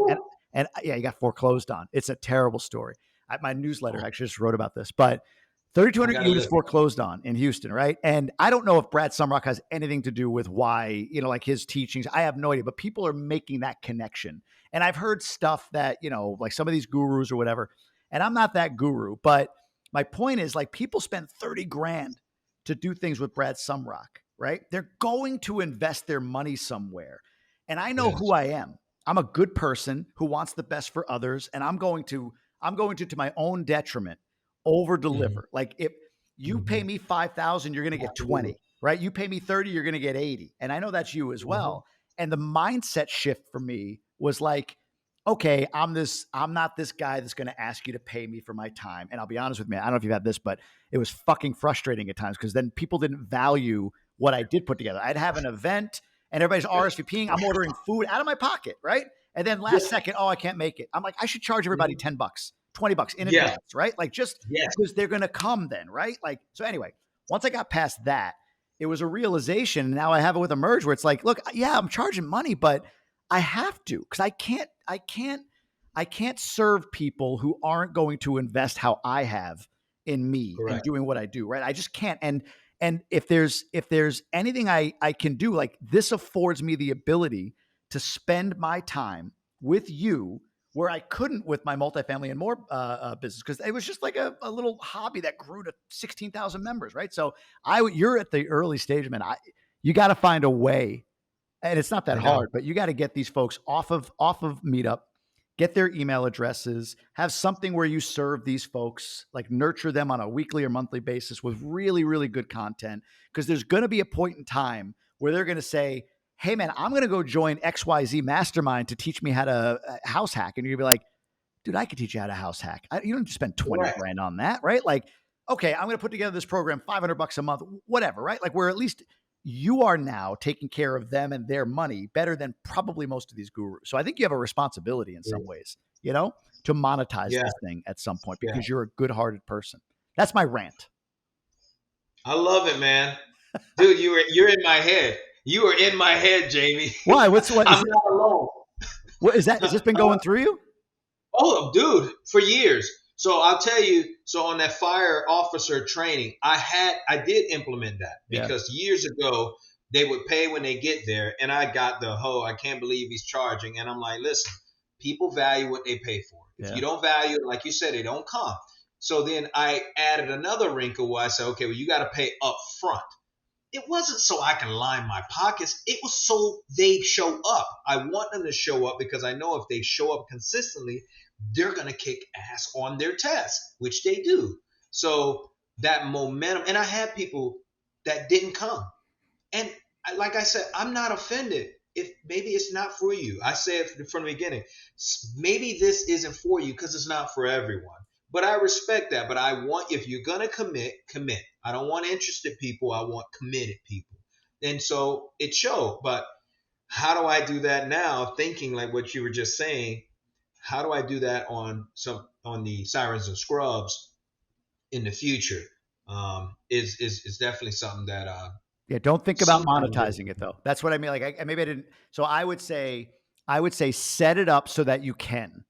Speaker 2: and yeah, he got foreclosed on. It's a terrible story. My newsletter actually just wrote about this, but
Speaker 1: I
Speaker 2: 3,200
Speaker 1: gotta
Speaker 2: units
Speaker 1: live.
Speaker 2: foreclosed on in Houston, right? And I don't know if Brad Sumrock has anything to do with why, like his teachings. I have no idea, but people are making that connection. And I've heard stuff that, like some of these gurus or whatever. And I'm not that guru, but my point is like people spend 30 grand to do things with Brad Sumrock, right? They're going to invest their money somewhere. And I know who
Speaker 1: Yes.
Speaker 2: I am. I'm a good person who wants the best for others. And I'm going to my own detriment, over
Speaker 1: Hmm.
Speaker 2: deliver. Like if you pay
Speaker 1: Hmm.
Speaker 2: me 5,000, you're going to get
Speaker 1: Absolutely.
Speaker 2: 20, right? You pay me 30, you're going to get 80. And I know that's you as
Speaker 1: Hmm.
Speaker 2: well. And the mindset shift for me was like, okay, I'm not this guy that's going to ask you to pay me for my time. And I'll be honest with you, I don't know if you've had this, but it was fucking frustrating at times because then people didn't value what I did put together. I'd have an event and everybody's RSVPing. I'm ordering food out of my pocket, right? And then last
Speaker 1: Yes.
Speaker 2: second, oh, I can't make it. I'm like, I should charge everybody
Speaker 1: Mhm.
Speaker 2: $10, $20 in
Speaker 1: Yeah.
Speaker 2: advance, right? Like just
Speaker 1: Yes.
Speaker 2: because they're going to come then, right? Like, so anyway, once I got past that, it was a realization. Now I have it with Emerge where it's like, look, yeah, I'm charging money, but I have to because I can't serve people who aren't going to invest how I have in me and
Speaker 1: Correct.
Speaker 2: doing what I do, right? I just can't. And if there's anything I can do, like this affords me the ability to spend my time with you where I couldn't with my multifamily and more business because it was just like a little hobby that grew to 16,000 members, right? So you're at the early stage, man. You got to find a way, and it's not that
Speaker 1: I know.
Speaker 2: hard, but you got to get these folks off of Meetup, get their email addresses, have something where you serve these folks, like nurture them on a weekly or monthly basis with really, really good content. Because there's going to be a point in time where they're going to say, hey, man, I'm going to go join XYZ Mastermind to teach me how to house hack. And you're going to be like, dude, I could teach you how to house hack. You don't have to spend 20
Speaker 1: Correct.
Speaker 2: grand on that, right? Like, okay, I'm going to put together this program, $500 a month, whatever, right? Like, where at least you are now taking care of them and their money better than probably most of these gurus. So I think you have a responsibility in some ways, to monetize
Speaker 1: Yeah.
Speaker 2: this thing at some point
Speaker 1: Yeah.
Speaker 2: because you're a good-hearted person. That's my rant.
Speaker 1: I love it, man. Dude, you're in my head. You are in my head, Jamie.
Speaker 2: Why? What is
Speaker 1: I'm
Speaker 2: it?
Speaker 1: not alone.
Speaker 2: What is that? Has this been going through you?
Speaker 1: Oh, dude, for years. So I'll tell you. So on that fire officer training, I did implement that
Speaker 2: Yeah.
Speaker 1: because years ago they would pay when they get there, and I got I can't believe he's charging, and I'm like, listen, people value what they pay for. If
Speaker 2: Yeah.
Speaker 1: you don't value it, like you said, they don't come. So then I added another wrinkle where I said, okay, well, you got to pay up front. It wasn't so I can line my pockets. It was so they show up. I want them to show up because I know if they show up consistently, they're going to kick ass on their test, which they do. So that momentum, and I had people that didn't come. And like I said, I'm not offended if maybe it's not for you. I said from the beginning, maybe this isn't for you because it's not for everyone. But I respect that. But I want, if you're going to commit, commit. I don't want interested people. I want committed people. And so it showed. But how do I do that now? Thinking like what you were just saying, how do I do that on the Sirens and Scrubs in the future? Is definitely something that
Speaker 2: Yeah, don't think about
Speaker 1: sometimes.
Speaker 2: monetizing it though. That's what I mean. Like, maybe I didn't. So I would say, set it up so that you can,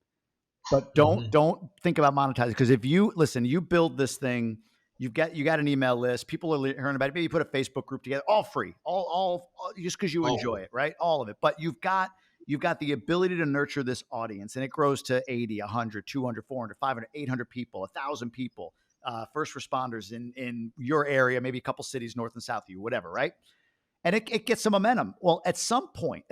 Speaker 2: but
Speaker 1: Mhm.
Speaker 2: don't think about monetizing because if you listen, you build this thing, you got an email list, people are hearing about it. Maybe you put a Facebook group together, all free, all just because you enjoy
Speaker 1: Oh,
Speaker 2: it, right? All of it, but you've got the ability to nurture this audience, and it grows to 80, 100, 200, 400, 500, 800 people, 1,000 people. First responders in your area, maybe a couple cities north and south of you, whatever, right? And it gets some momentum. Well, at some point,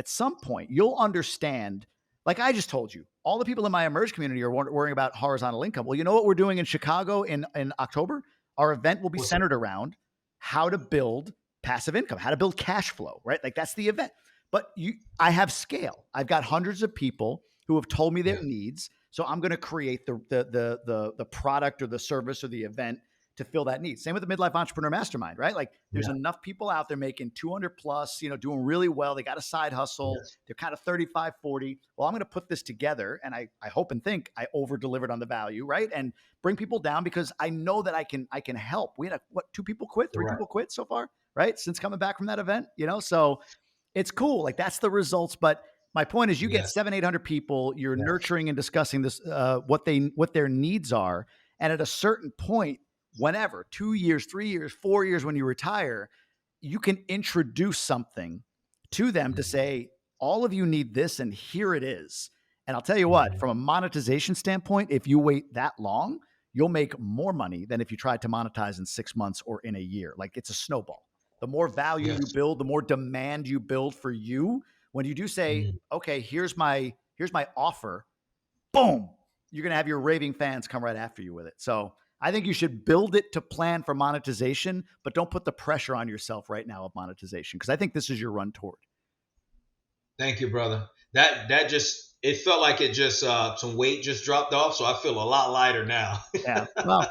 Speaker 2: you'll understand. Like I just told you, all the people in my Emerge community are worrying about horizontal income. Well, you know what we're doing in Chicago in October? Our event will be
Speaker 1: what's that?
Speaker 2: centered around how to build passive income, how to build cash flow, right? Like that's the event. But I have scale. I've got hundreds of people who have told me their
Speaker 1: Yeah.
Speaker 2: needs. So I'm going to create the product or the service or the event to fill that need. Same with the Midlife Entrepreneur Mastermind, right? Like there's
Speaker 1: Yeah.
Speaker 2: enough people out there making 200 plus, doing really well. They got a side hustle.
Speaker 1: Yes.
Speaker 2: They're kind of 35, 40. Well, I'm going to put this together and I hope and think I over delivered on the value, right? And bring people down because I know that I can help. We had two people quit, three
Speaker 1: Correct.
Speaker 2: people quit so far, right? Since coming back from that event, so it's cool. Like that's the results. But my point is you get
Speaker 1: Yes.
Speaker 2: 700, 800 people, you're
Speaker 1: Yes.
Speaker 2: nurturing and discussing this, what their needs are. And at a certain point, whenever 2 years, 3 years, 4 years, when you retire, you can introduce something to them to
Speaker 1: Mhm.
Speaker 2: say, all of you need this and here it is. And I'll tell you what,
Speaker 1: Mhm.
Speaker 2: from a monetization standpoint, if you wait that long, you'll make more money than if you tried to monetize in 6 months or in a year. Like it's a snowball. The more value you
Speaker 1: Yes.
Speaker 2: build, the more demand you build for you. When you do say,
Speaker 1: Mhm.
Speaker 2: okay, here's my offer, boom, you're going to have your raving fans come right after you with it. So I think you should build it to plan for monetization, but don't put the pressure on yourself right now of monetization because I think this is your run toward.
Speaker 1: Thank you, brother. That just it felt like it just some weight just dropped off, so I feel a lot lighter now.
Speaker 2: Yeah. Well,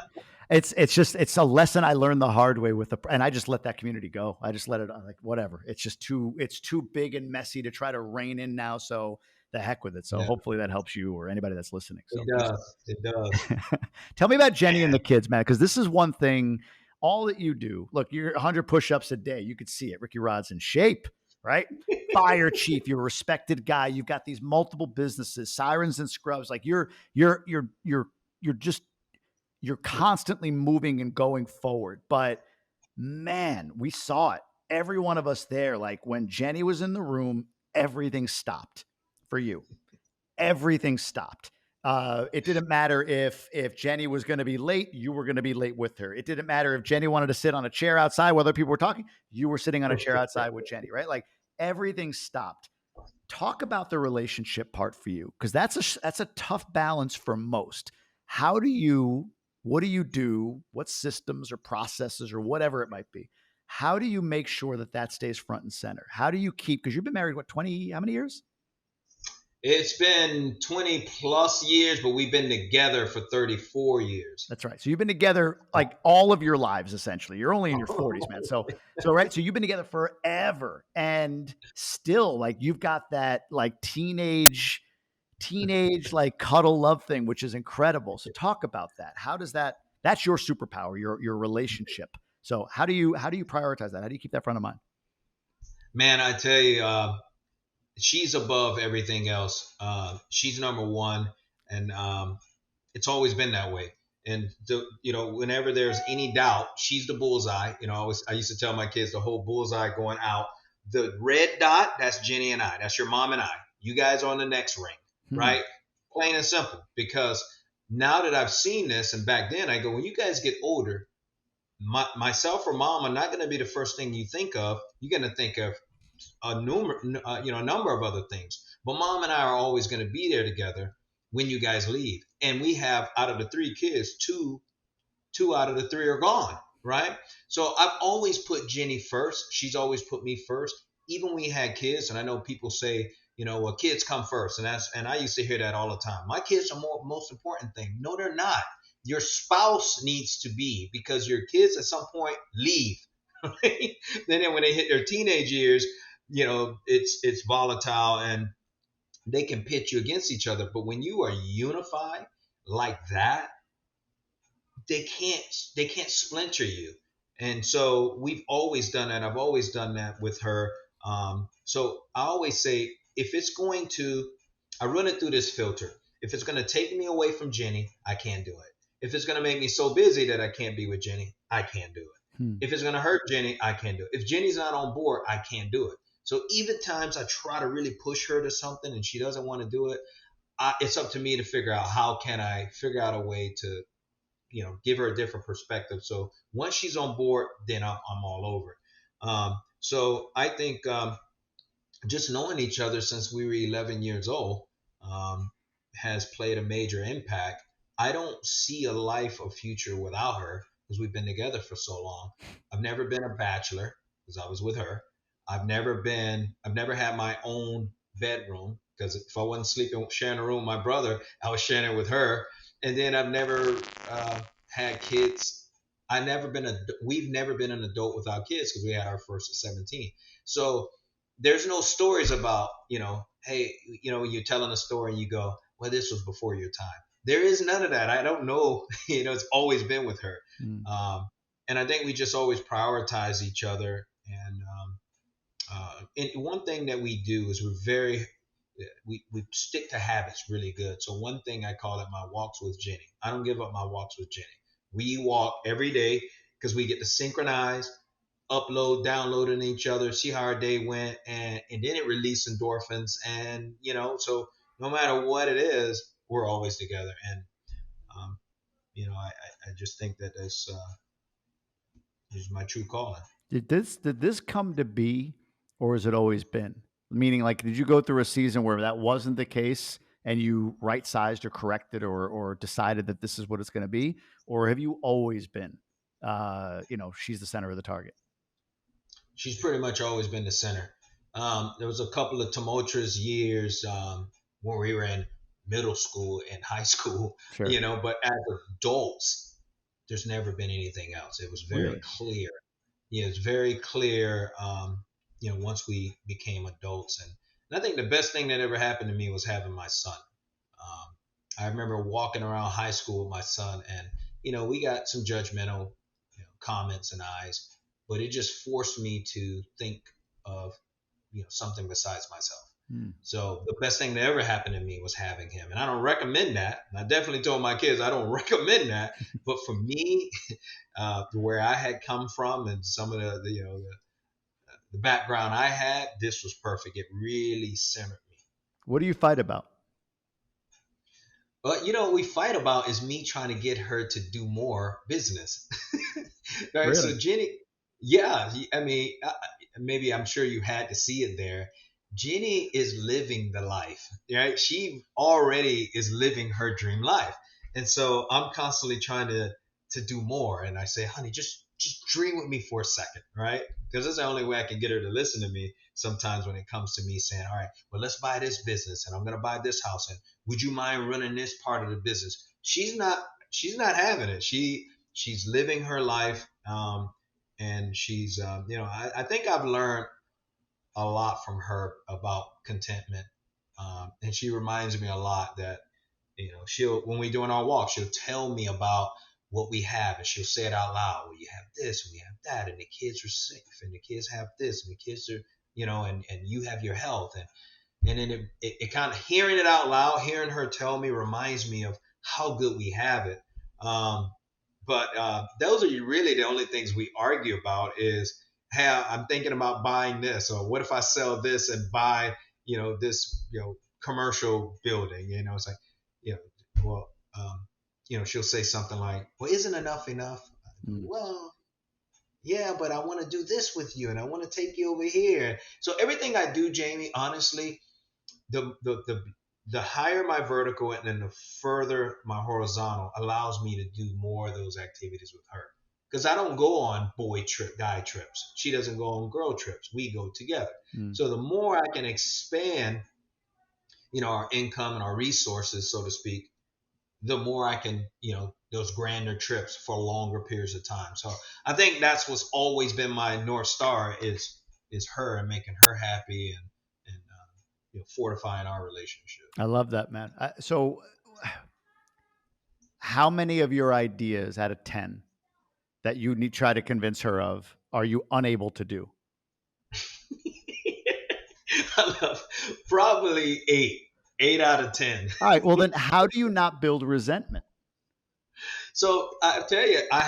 Speaker 2: it's a lesson I learned the hard way and I just let that community go. I just let it like whatever. It's too big and messy to try to rein in now. So the heck with it. So
Speaker 1: Yeah,
Speaker 2: hopefully that helps you or anybody that's listening.
Speaker 1: it
Speaker 2: So thanks.
Speaker 1: does. It does.
Speaker 2: Tell me about Jenny and the kids, man, because this is one thing. All that you do, look, you're 100 push-ups a day. You could see it. Rickey Rod's in shape, right? Fire chief, you're a respected guy. You've got these multiple businesses, Sirens and Scrubs. Like you're just you're constantly moving and going forward. But man, we saw it. Every one of us there, like when Jenny was in the room, everything stopped for you. Everything stopped. It didn't matter if Jenny was going to be late, you were going to be late with her. It didn't matter if Jenny wanted to sit on a chair outside, whether people were talking, you were sitting on a chair outside with Jenny, right? Like everything stopped. Talk about the relationship part for you because that's a tough balance for most. How do you what do you do? What systems or processes or whatever it might be? How do you make sure that that stays front and center? How do you keep because you've been married what 20 how many years?
Speaker 1: It's been 20 plus years, but we've been together for 34 years.
Speaker 2: That's right. So you've been together like all of your lives essentially. You're only in your 40s, man. So right, so you've been together forever and still like you've got that like teenage like cuddle love thing which is incredible. So talk about that. How does that's your superpower, your relationship. So how do you prioritize that? How do you keep that front of mind?
Speaker 1: Man, I tell you, she's above everything else. She's number one, and it's always been that way. And whenever there's any doubt, she's the bullseye. I used to tell my kids the whole bullseye going out. The red dot, that's Jenny and I. That's your mom and I. You guys are on the next ring,
Speaker 2: Hmm.
Speaker 1: right? Plain and simple. Because now that I've seen this, and back then I go, when you guys get older, myself or mom are not going to be the first thing you think of. You're going to think of a number of other things. But mom and I are always going to be there together when you guys leave. And we have out of the three kids, two out of the three are gone, right? So I've always put Jenny first. She's always put me first. Even when we had kids, and I know people say, well, kids come first, and I used to hear that all the time. My kids are most important thing. No, they're not. Your spouse needs to be because your kids at some point leave. Right? Then when they hit their teenage years, it's volatile and they can pit you against each other. But when you are unified like that, they can't splinter you. And so we've always done that. I've always done that with her. So I always say, if it's going to, I run it through this filter. If it's going to take me away from Jenny, I can't do it. If it's going to make me so busy that I can't be with Jenny, I can't do it.
Speaker 2: Hmm.
Speaker 1: If it's going to hurt Jenny, I can't do it. If Jenny's not on board, I can't do it. So even times I try to really push her to something and she doesn't want to do it, it's up to me to figure out how can I figure out a way to give her a different perspective. So once she's on board, then I'm all over. So I think just knowing each other since we were 11 years old um, has played a major impact. I don't see a life or future without her because we've been together for so long. I've never been a bachelor because I was with her. I've never had my own bedroom because if I wasn't sleeping, sharing a room with my brother, I was sharing it with her. And then I've never had kids. We've never been an adult without kids because we had our first at 17. So there's no stories about, hey, you're telling a story and you go, well, this was before your time. There is none of that. I don't know. It's always been with her.
Speaker 2: Hmm.
Speaker 1: And I think we just always prioritize each other. And one thing that we do is we stick to habits really good. So one thing I call it my walks with Jenny. I don't give up my walks with Jenny. We walk every day because we get to synchronize, upload, download in each other, see how our day went, and then it releases endorphins. And so no matter what it is, we're always together. And um, I just think that this is my true calling.
Speaker 2: Did this come to be, or has it always been? Meaning, like, did you go through a season where that wasn't the case and you right sized or corrected or decided that this is what it's going to be, or have you always been, she's the center of the target?
Speaker 1: She's pretty much always been the center. There was a couple of tumultuous years when we were in middle school and high school,
Speaker 2: Sure.
Speaker 1: but as adults, there's never been anything else. It was very
Speaker 2: Really?
Speaker 1: clear. Yeah, it's very clear. Once we became adults, and I think the best thing that ever happened to me was having my son. I remember walking around high school with my son, and we got some judgmental, comments and eyes, but it just forced me to think of something besides myself.
Speaker 2: Hmm.
Speaker 1: So the best thing that ever happened to me was having him, and I don't recommend that. And I definitely told my kids I don't recommend that. But for me, where I had come from and some of the background I had, this was perfect. It really centered me.
Speaker 2: What do you fight about?
Speaker 1: But what we fight about is me trying to get her to do more business. Right.
Speaker 2: Really?
Speaker 1: So Jenny, yeah, I mean, maybe I'm sure you had to see it there. Jenny is living the life, right? She already is living her dream life. And so I'm constantly trying to do more. And I say, honey, just dream with me for a second, right? Because that's the only way I can get her to listen to me sometimes when it comes to me saying, all right, well, let's buy this business and I'm going to buy this house. And would you mind running this part of the business? She's not having it. She's living her life. And she's, I think I've learned a lot from her about contentment. And she reminds me a lot that, she'll, when we doing our walk, she'll tell me about what we have and she'll say it out loud. Well, you have this and we have that, and the kids are safe and the kids have this and the kids are, and you have your health. And then it kind of hearing it out loud, hearing her tell me reminds me of how good we have it. But those are really the only things we argue about is, hey, I'm thinking about buying this, or what if I sell this and buy, this, commercial building, it's like, well, she'll say something like, well, isn't enough enough?
Speaker 2: Hmm.
Speaker 1: Well, yeah, but I want to do this with you and I want to take you over here. So everything I do, Jamie, honestly, the higher my vertical and then the further my horizontal allows me to do more of those activities with her. Because I don't go on guy trips. She doesn't go on girl trips. We go together.
Speaker 2: Hmm.
Speaker 1: So the more I can expand, our income and our resources, so to speak, the more I can, those grander trips for longer periods of time. So I think that's what's always been my North Star is her and making her happy and fortifying our relationship.
Speaker 2: I love that, man. So, how many of your ideas out of 10 that you need try to convince her of are you unable to do?
Speaker 1: I love probably eight out of 10.
Speaker 2: All right. Well, then how do you not build resentment?
Speaker 1: So I tell you, I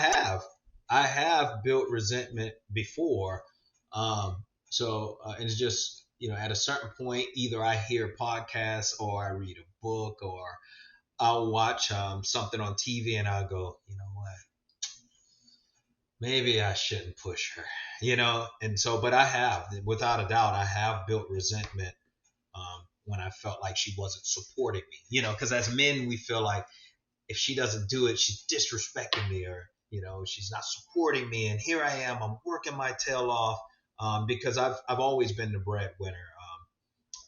Speaker 1: have built resentment before. And it's just, at a certain point, either I hear podcasts or I read a book or I'll watch something on TV and I'll go, you know what? Maybe I shouldn't push her, And so, but I have, without a doubt, I have built resentment when I felt like she wasn't supporting me, because as men, we feel like if she doesn't do it, she's disrespecting me or, she's not supporting me. And here I am, I'm working my tail off because I've always been the breadwinner.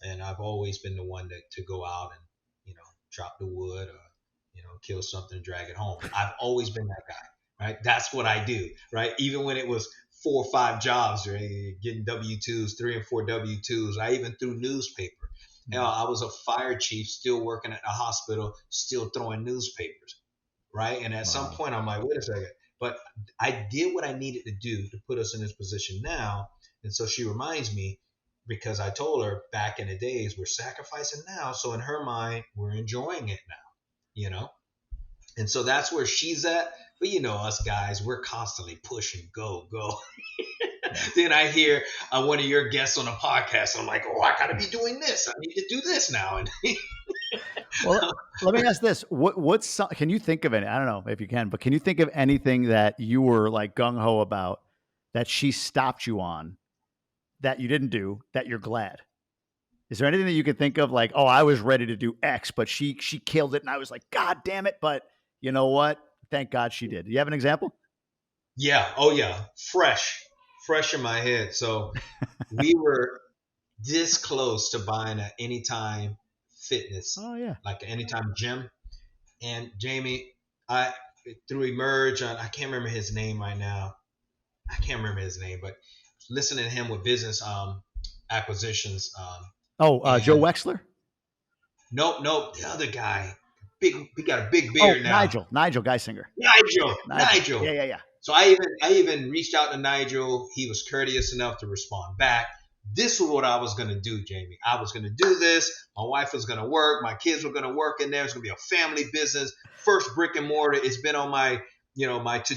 Speaker 1: And I've always been the one to go out and, drop the wood or, kill something, drag it home. I've always been that guy, right? That's what I do, right? Even when it was 4 or 5 jobs, right? Getting W-2s, 3 and 4 W-2s. I even threw newspaper.
Speaker 2: Mm.
Speaker 1: I was a fire chief, still working at the hospital, still throwing newspapers, right? And at some
Speaker 2: Wow.
Speaker 1: point, I'm like, wait a second. But I did what I needed to do to put us in this position now. And so she reminds me because I told her back in the days, we're sacrificing now. So in her mind, we're enjoying it now, you know? And so that's where she's at. But us guys, we're constantly pushing, go, go. Then I hear one of your guests on a podcast. I'm like, oh, I got to be doing this. I need to do this now. And
Speaker 2: Well, let me ask this: can you think of any? I don't know if you can, but can you think of anything that you were like gung ho about that she stopped you on that you didn't do that you're glad? Is there anything that you could think of like, oh, I was ready to do X, but she killed it, and I was like, God damn it! But you know what? Thank God she did. Do you have an example?
Speaker 1: Yeah. Oh yeah. Fresh in my head. So we were this close to buying an Anytime Fitness,
Speaker 2: Oh yeah.
Speaker 1: like an Anytime Gym. And Jamie, I through Emerge, I can't remember his name right now. I can't remember his name, but listening to him with business acquisitions.
Speaker 2: Oh, Joe
Speaker 1: And
Speaker 2: Wexler.
Speaker 1: nope, the other guy, he got a big
Speaker 2: Oh,
Speaker 1: beard now.
Speaker 2: Nigel Geisinger. Nigel.
Speaker 1: Nigel.
Speaker 2: Yeah, yeah, yeah.
Speaker 1: So I even reached out to Nigel. He was courteous enough to respond back. This was what I was gonna do, Jamie. I was gonna do this. My wife was gonna work. My kids were gonna work in there. It's gonna be a family business. First brick and mortar. It's been on my my not to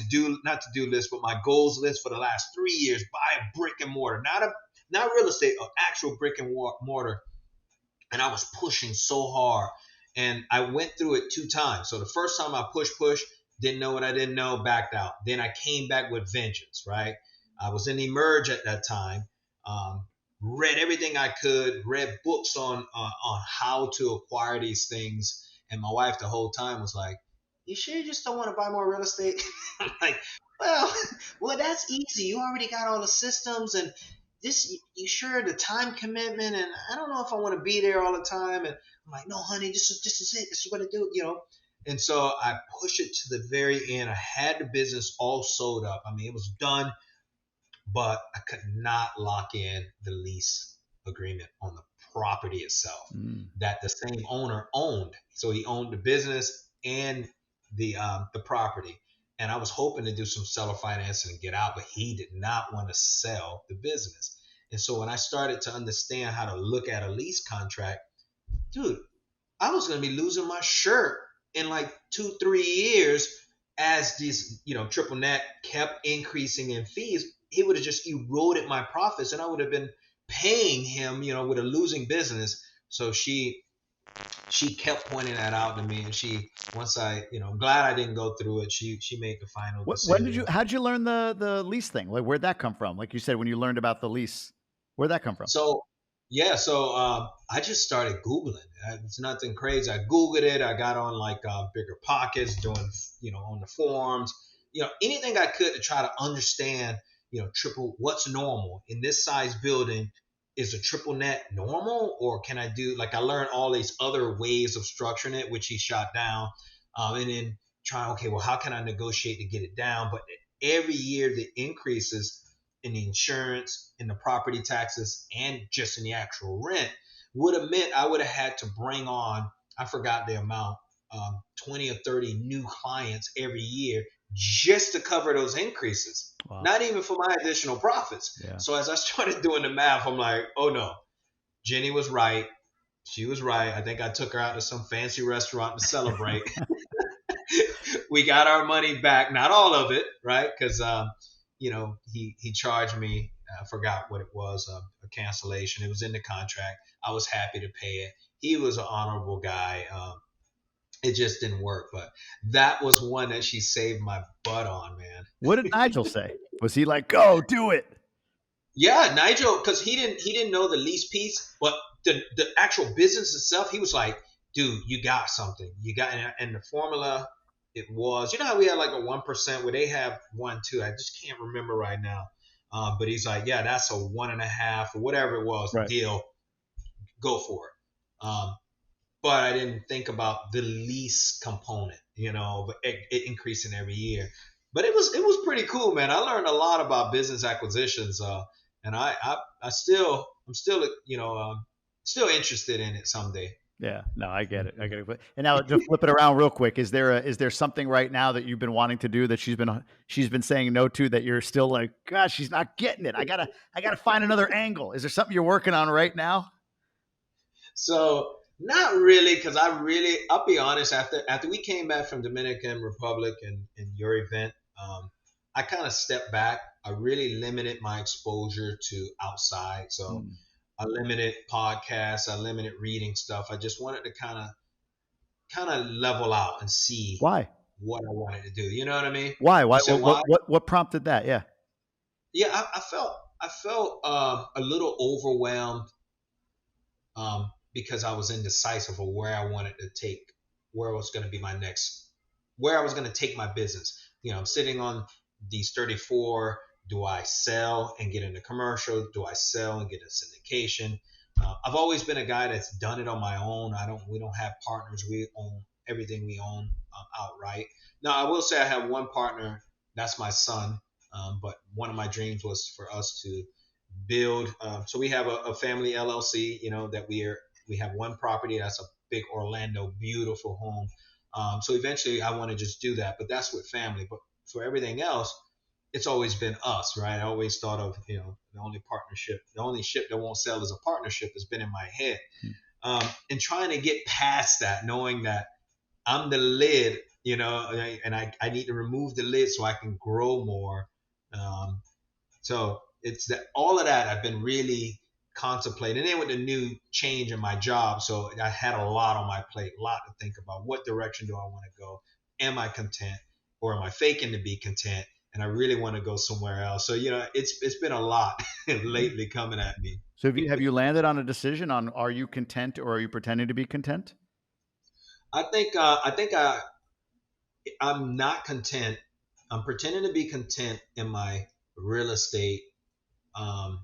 Speaker 1: do list, but my goals list for the last 3 years. Buy a brick and mortar, not real estate, an actual brick and mortar. And I was pushing so hard. And I went through it 2 times. So the first time I push, didn't know what I didn't know, backed out. Then I came back with vengeance, right? I was in Emerge at that time. Read everything I could, read books on how to acquire these things. And my wife the whole time was like, "You sure you just don't want to buy more real estate?" I'm like, well, well, that's easy. You already got all the systems, and this, you sure the time commitment, and I don't know if I want to be there all the time. And I'm like, no, honey, this is it. This is what I do. And so I pushed it to the very end. I had the business all sold up. I mean, it was done, but I could not lock in the lease agreement on the property itself that the same owner owned. So he owned the business and the property. And I was hoping to do some seller financing and get out, but he did not want to sell the business. And so when I started to understand how to look at a lease contract, dude, I was going to be losing my shirt in like 2-3 years as this, triple net kept increasing in fees. He would have just eroded my profits, and I would have been paying him, with a losing business. So she kept pointing that out to me, and once I'm glad I didn't go through it. She made the final decision.
Speaker 2: How'd you learn the lease thing? Like, where'd that come from? Like you said, when you learned about the lease, where'd that come from?
Speaker 1: So yeah, I just started Googling. It's nothing crazy. I Googled it. I got on like Bigger Pockets, doing on the forums, anything I could to try to understand, triple what's normal in this size building. Is a triple net normal, or can I do, like, I learned all these other ways of structuring it, which he shot down, and then trying, okay, well, how can I negotiate to get it down? But every year the increases in the insurance, in the property taxes, and just in the actual rent would have meant I would have had to bring on, I forgot the amount, 20 or 30 new clients every year just to cover those increases. Wow. Not even for my additional profits. Yeah. So as I started doing the math, I'm like, oh no, Jenny was right. She was right. I think I took her out to some fancy restaurant to celebrate. We got our money back, not all of it, right? Because he charged me, I forgot what it was, a cancellation. It was in the contract. I was happy to pay it. He was an honorable guy. It just didn't work, but that was one that she saved my butt on, man.
Speaker 2: What did Nigel say? Was he like, "Go do it"?
Speaker 1: Yeah, Nigel, because he didn't know the lease piece, but the actual business itself, he was like, "Dude, you got something. You got," and the formula, it was, how we had like a 1% where they have 1-2. I just can't remember right now. But he's like, yeah, that's a 1.5 or whatever it was, right. Deal. Go for it. But I didn't think about the lease component, but it increasing every year. But it was pretty cool, man. I learned a lot about business acquisitions, and I'm still still interested in it someday.
Speaker 2: Yeah, no, I get it. And now to flip it around real quick, is there something right now that you've been wanting to do that she's been saying no to, that you're still like, gosh, she's not getting it. I gotta find another angle. Is there something you're working on right now?
Speaker 1: So not really, because I'll be honest, after we came back from Dominican Republic and your event, I kind of stepped back. I really limited my exposure to outside. So I limited podcasts, I limited reading stuff. I just wanted to kind of kind of level out and see
Speaker 2: Why?
Speaker 1: what I wanted to do. You know what I mean?
Speaker 2: Why?
Speaker 1: You
Speaker 2: Why?
Speaker 1: said why?
Speaker 2: What prompted that? Yeah.
Speaker 1: Yeah, I felt a little overwhelmed because I was indecisive of where I wanted to take, where was going to be my next, where I was going to take my business. You know, I'm sitting on these 34. Do I sell and get into commercial? Do I sell and get a syndication? I've always been a guy that's done it on my own. We don't have partners. We own everything we own outright. Now, I will say I have one partner. That's my son. But one of my dreams was for us to build. So we have a family LLC, you know, that we have one property. That's a big Orlando, beautiful home. So eventually I want to just do that, but that's with family. But for everything else, it's always been us, right? I always thought of, you know, the only ship that won't sail is a partnership has been in my head. And trying to get past that, knowing that I'm the lid, you know, and I need to remove the lid so I can grow more. So it's that all of that I've been really contemplating. And then with the new change in my job, so I had a lot on my plate, a lot to think about. What direction do I want to go? Am I content, or am I faking to be content? And I really want to go somewhere else. So you know, it's been a lot lately coming at me.
Speaker 2: So have you landed on a decision on are you content or are you pretending to be content?
Speaker 1: I'm not content. I'm pretending to be content in my real estate um,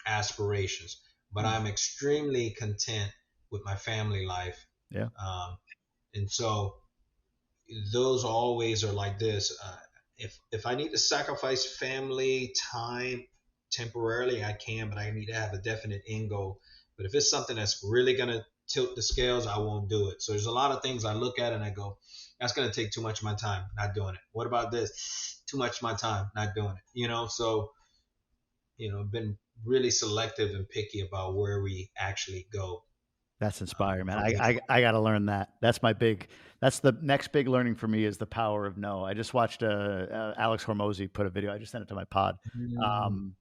Speaker 1: aspirations, but I'm extremely content with my family life.
Speaker 2: Yeah.
Speaker 1: And so those always are like this. If I need to sacrifice family time temporarily, I can, but I need to have a definite end goal. But if it's something that's really going to tilt the scales, I won't do it. So there's a lot of things I look at and I go, that's going to take too much of my time, not doing it. What about this? Too much of my time, not doing it. You know, so been really selective and picky about where we actually go.
Speaker 2: That's inspiring, man. I got to learn that. That's the next big learning for me is the power of no. I just watched Alex Hormozy put a video. I just sent it to my pod.
Speaker 1: Mm,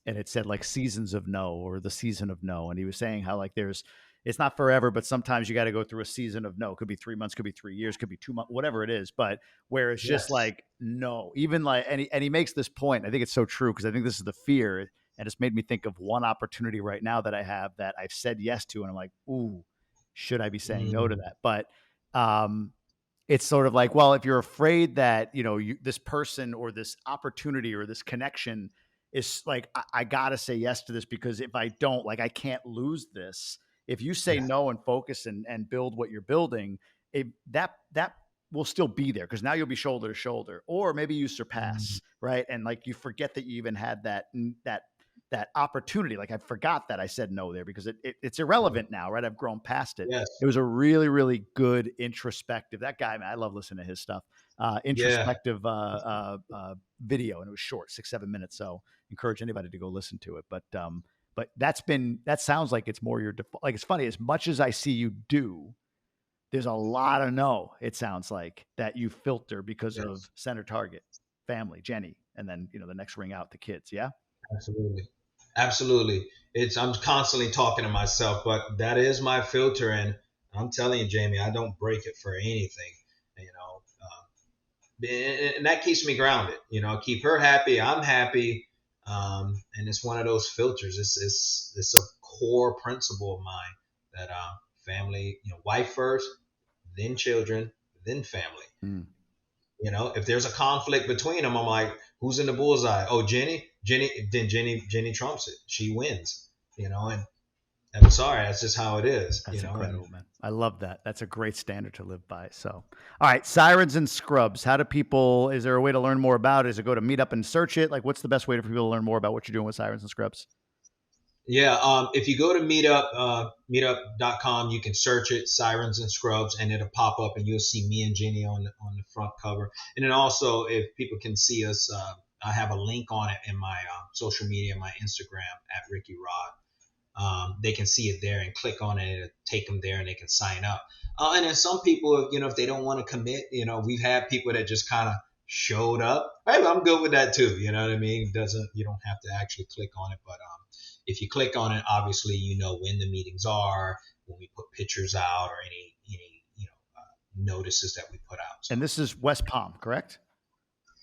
Speaker 2: And it said like seasons of no or the season of no. And he was saying how like it's not forever, but sometimes you got to go through a season of no. It could be 3 months, could be 3 years, could be 2 months, whatever it is. But where it's just
Speaker 1: yes.
Speaker 2: like no, even like, and he makes this point. I think it's so true because I think this is the fear. And it's made me think of one opportunity right now that I have that I've said yes to. And I'm like, ooh, should I be saying no to
Speaker 1: Mm,
Speaker 2: that? But it's sort of like, well, if you're afraid that, this person or this opportunity or this connection is like, I got to say yes to this because if I don't, like, I can't lose this. If you say
Speaker 1: yeah.
Speaker 2: no and focus and build what you're building, that will still be there because now you'll be shoulder to shoulder, or maybe you
Speaker 1: Mm,
Speaker 2: surpass, right? And like you forget that you even had that opportunity. Like I forgot that I said no there because it's irrelevant now, right? I've grown past it.
Speaker 1: yes.
Speaker 2: It was a really, really good introspective. That guy, man, I love listening to his stuff.
Speaker 1: Yeah.
Speaker 2: Introspective video, and it was short, 6-7 minutes. So encourage anybody to go listen to it. But that sounds like it's more your default. Like it's funny, as much as I see you do, there's a lot of no. It sounds like that you filter because of
Speaker 1: Yes.
Speaker 2: center target, family, Jenny, and then the next ring out, the kids. Yeah.
Speaker 1: Absolutely. Absolutely. I'm constantly talking to myself, but that is my filter, and I'm telling you, Jamie, I don't break it for anything. You know, and that keeps me grounded. You know, keep her happy, I'm happy, and it's one of those filters. It's a core principle of mine that family, wife first, then children, then family.
Speaker 2: Mm.
Speaker 1: You know, if there's a conflict between them, I'm like, who's in the bullseye? Oh, Jenny trumps it. She wins. And I'm sorry, that's just how it is.
Speaker 2: That's
Speaker 1: And
Speaker 2: incredible, man. I love that. That's a great standard to live by. So, all right, Sirens and Scrubs. How do people? Is there a way to learn more about it? Is it go to Meetup and search it? Like, what's the best way for people to learn more about what you're doing with Sirens and Scrubs?
Speaker 1: yeah, if you go to Meetup, meetup.com, you can search it, Sirens and Scrubs, and it'll pop up, and you'll see me and Jenny on the front cover. And then also, if people can see us, I have a link on it in my social media, my Instagram at Rickey Rod. They can see it there and click on it, and take them there, and they can sign up. And then some people, if they don't want to commit, we've had people that just kind of showed up. Hey, I'm good with that too. You know what I mean? You don't have to actually click on it, but if you click on it, obviously you know when the meetings are, when we put pictures out, or any notices that we put out. So
Speaker 2: And this is West Palm, correct?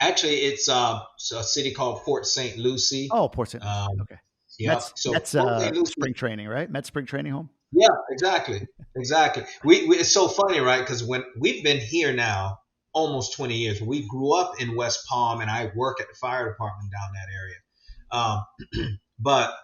Speaker 1: actually, it's a city called Port St. Lucie.
Speaker 2: Oh, Port St. Lucie.
Speaker 1: Um,
Speaker 2: Okay.
Speaker 1: yep. So
Speaker 2: That's
Speaker 1: Port St. Lucie.
Speaker 2: spring training, right? Met spring training home.
Speaker 1: Yeah, exactly, exactly. We it's so funny, right? Because when we've been here now almost 20 years, we grew up in West Palm, and I work at the fire department down that area. But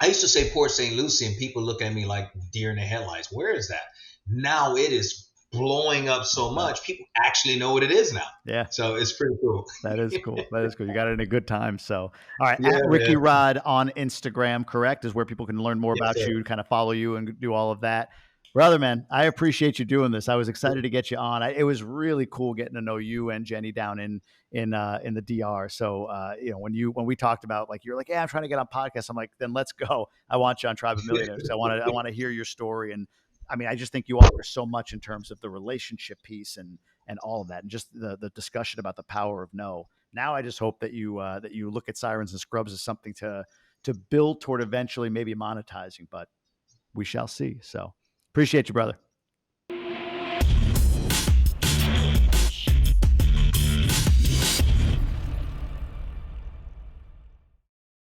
Speaker 1: I used to say Port St. Lucie, and people look at me like deer in the headlights. Where is that? Now it is blowing up so much. People actually know what it is now.
Speaker 2: Yeah.
Speaker 1: So it's pretty cool.
Speaker 2: That is cool. That is cool. You got it in a good time. So, all right.
Speaker 1: Yeah,
Speaker 2: At Rickey
Speaker 1: yeah.
Speaker 2: Rod on Instagram, correct, is where people can learn more about
Speaker 1: sir.
Speaker 2: you, kind of follow you and do all of that. Brother, man, I appreciate you doing this. I was excited to get you on. It was really cool getting to know you and Jenny down in the DR. So, when we talked about, like, you're like, yeah, I'm trying to get on podcasts. I'm like, then let's go. I want you on Tribe of Millionaires because I want to hear your story. And I mean, I just think you offer so much in terms of the relationship piece and all of that, and just the discussion about the power of no. Now, I just hope that you look at Sirens and Scrubs as something to build toward eventually maybe monetizing, but we shall see. So appreciate you, brother.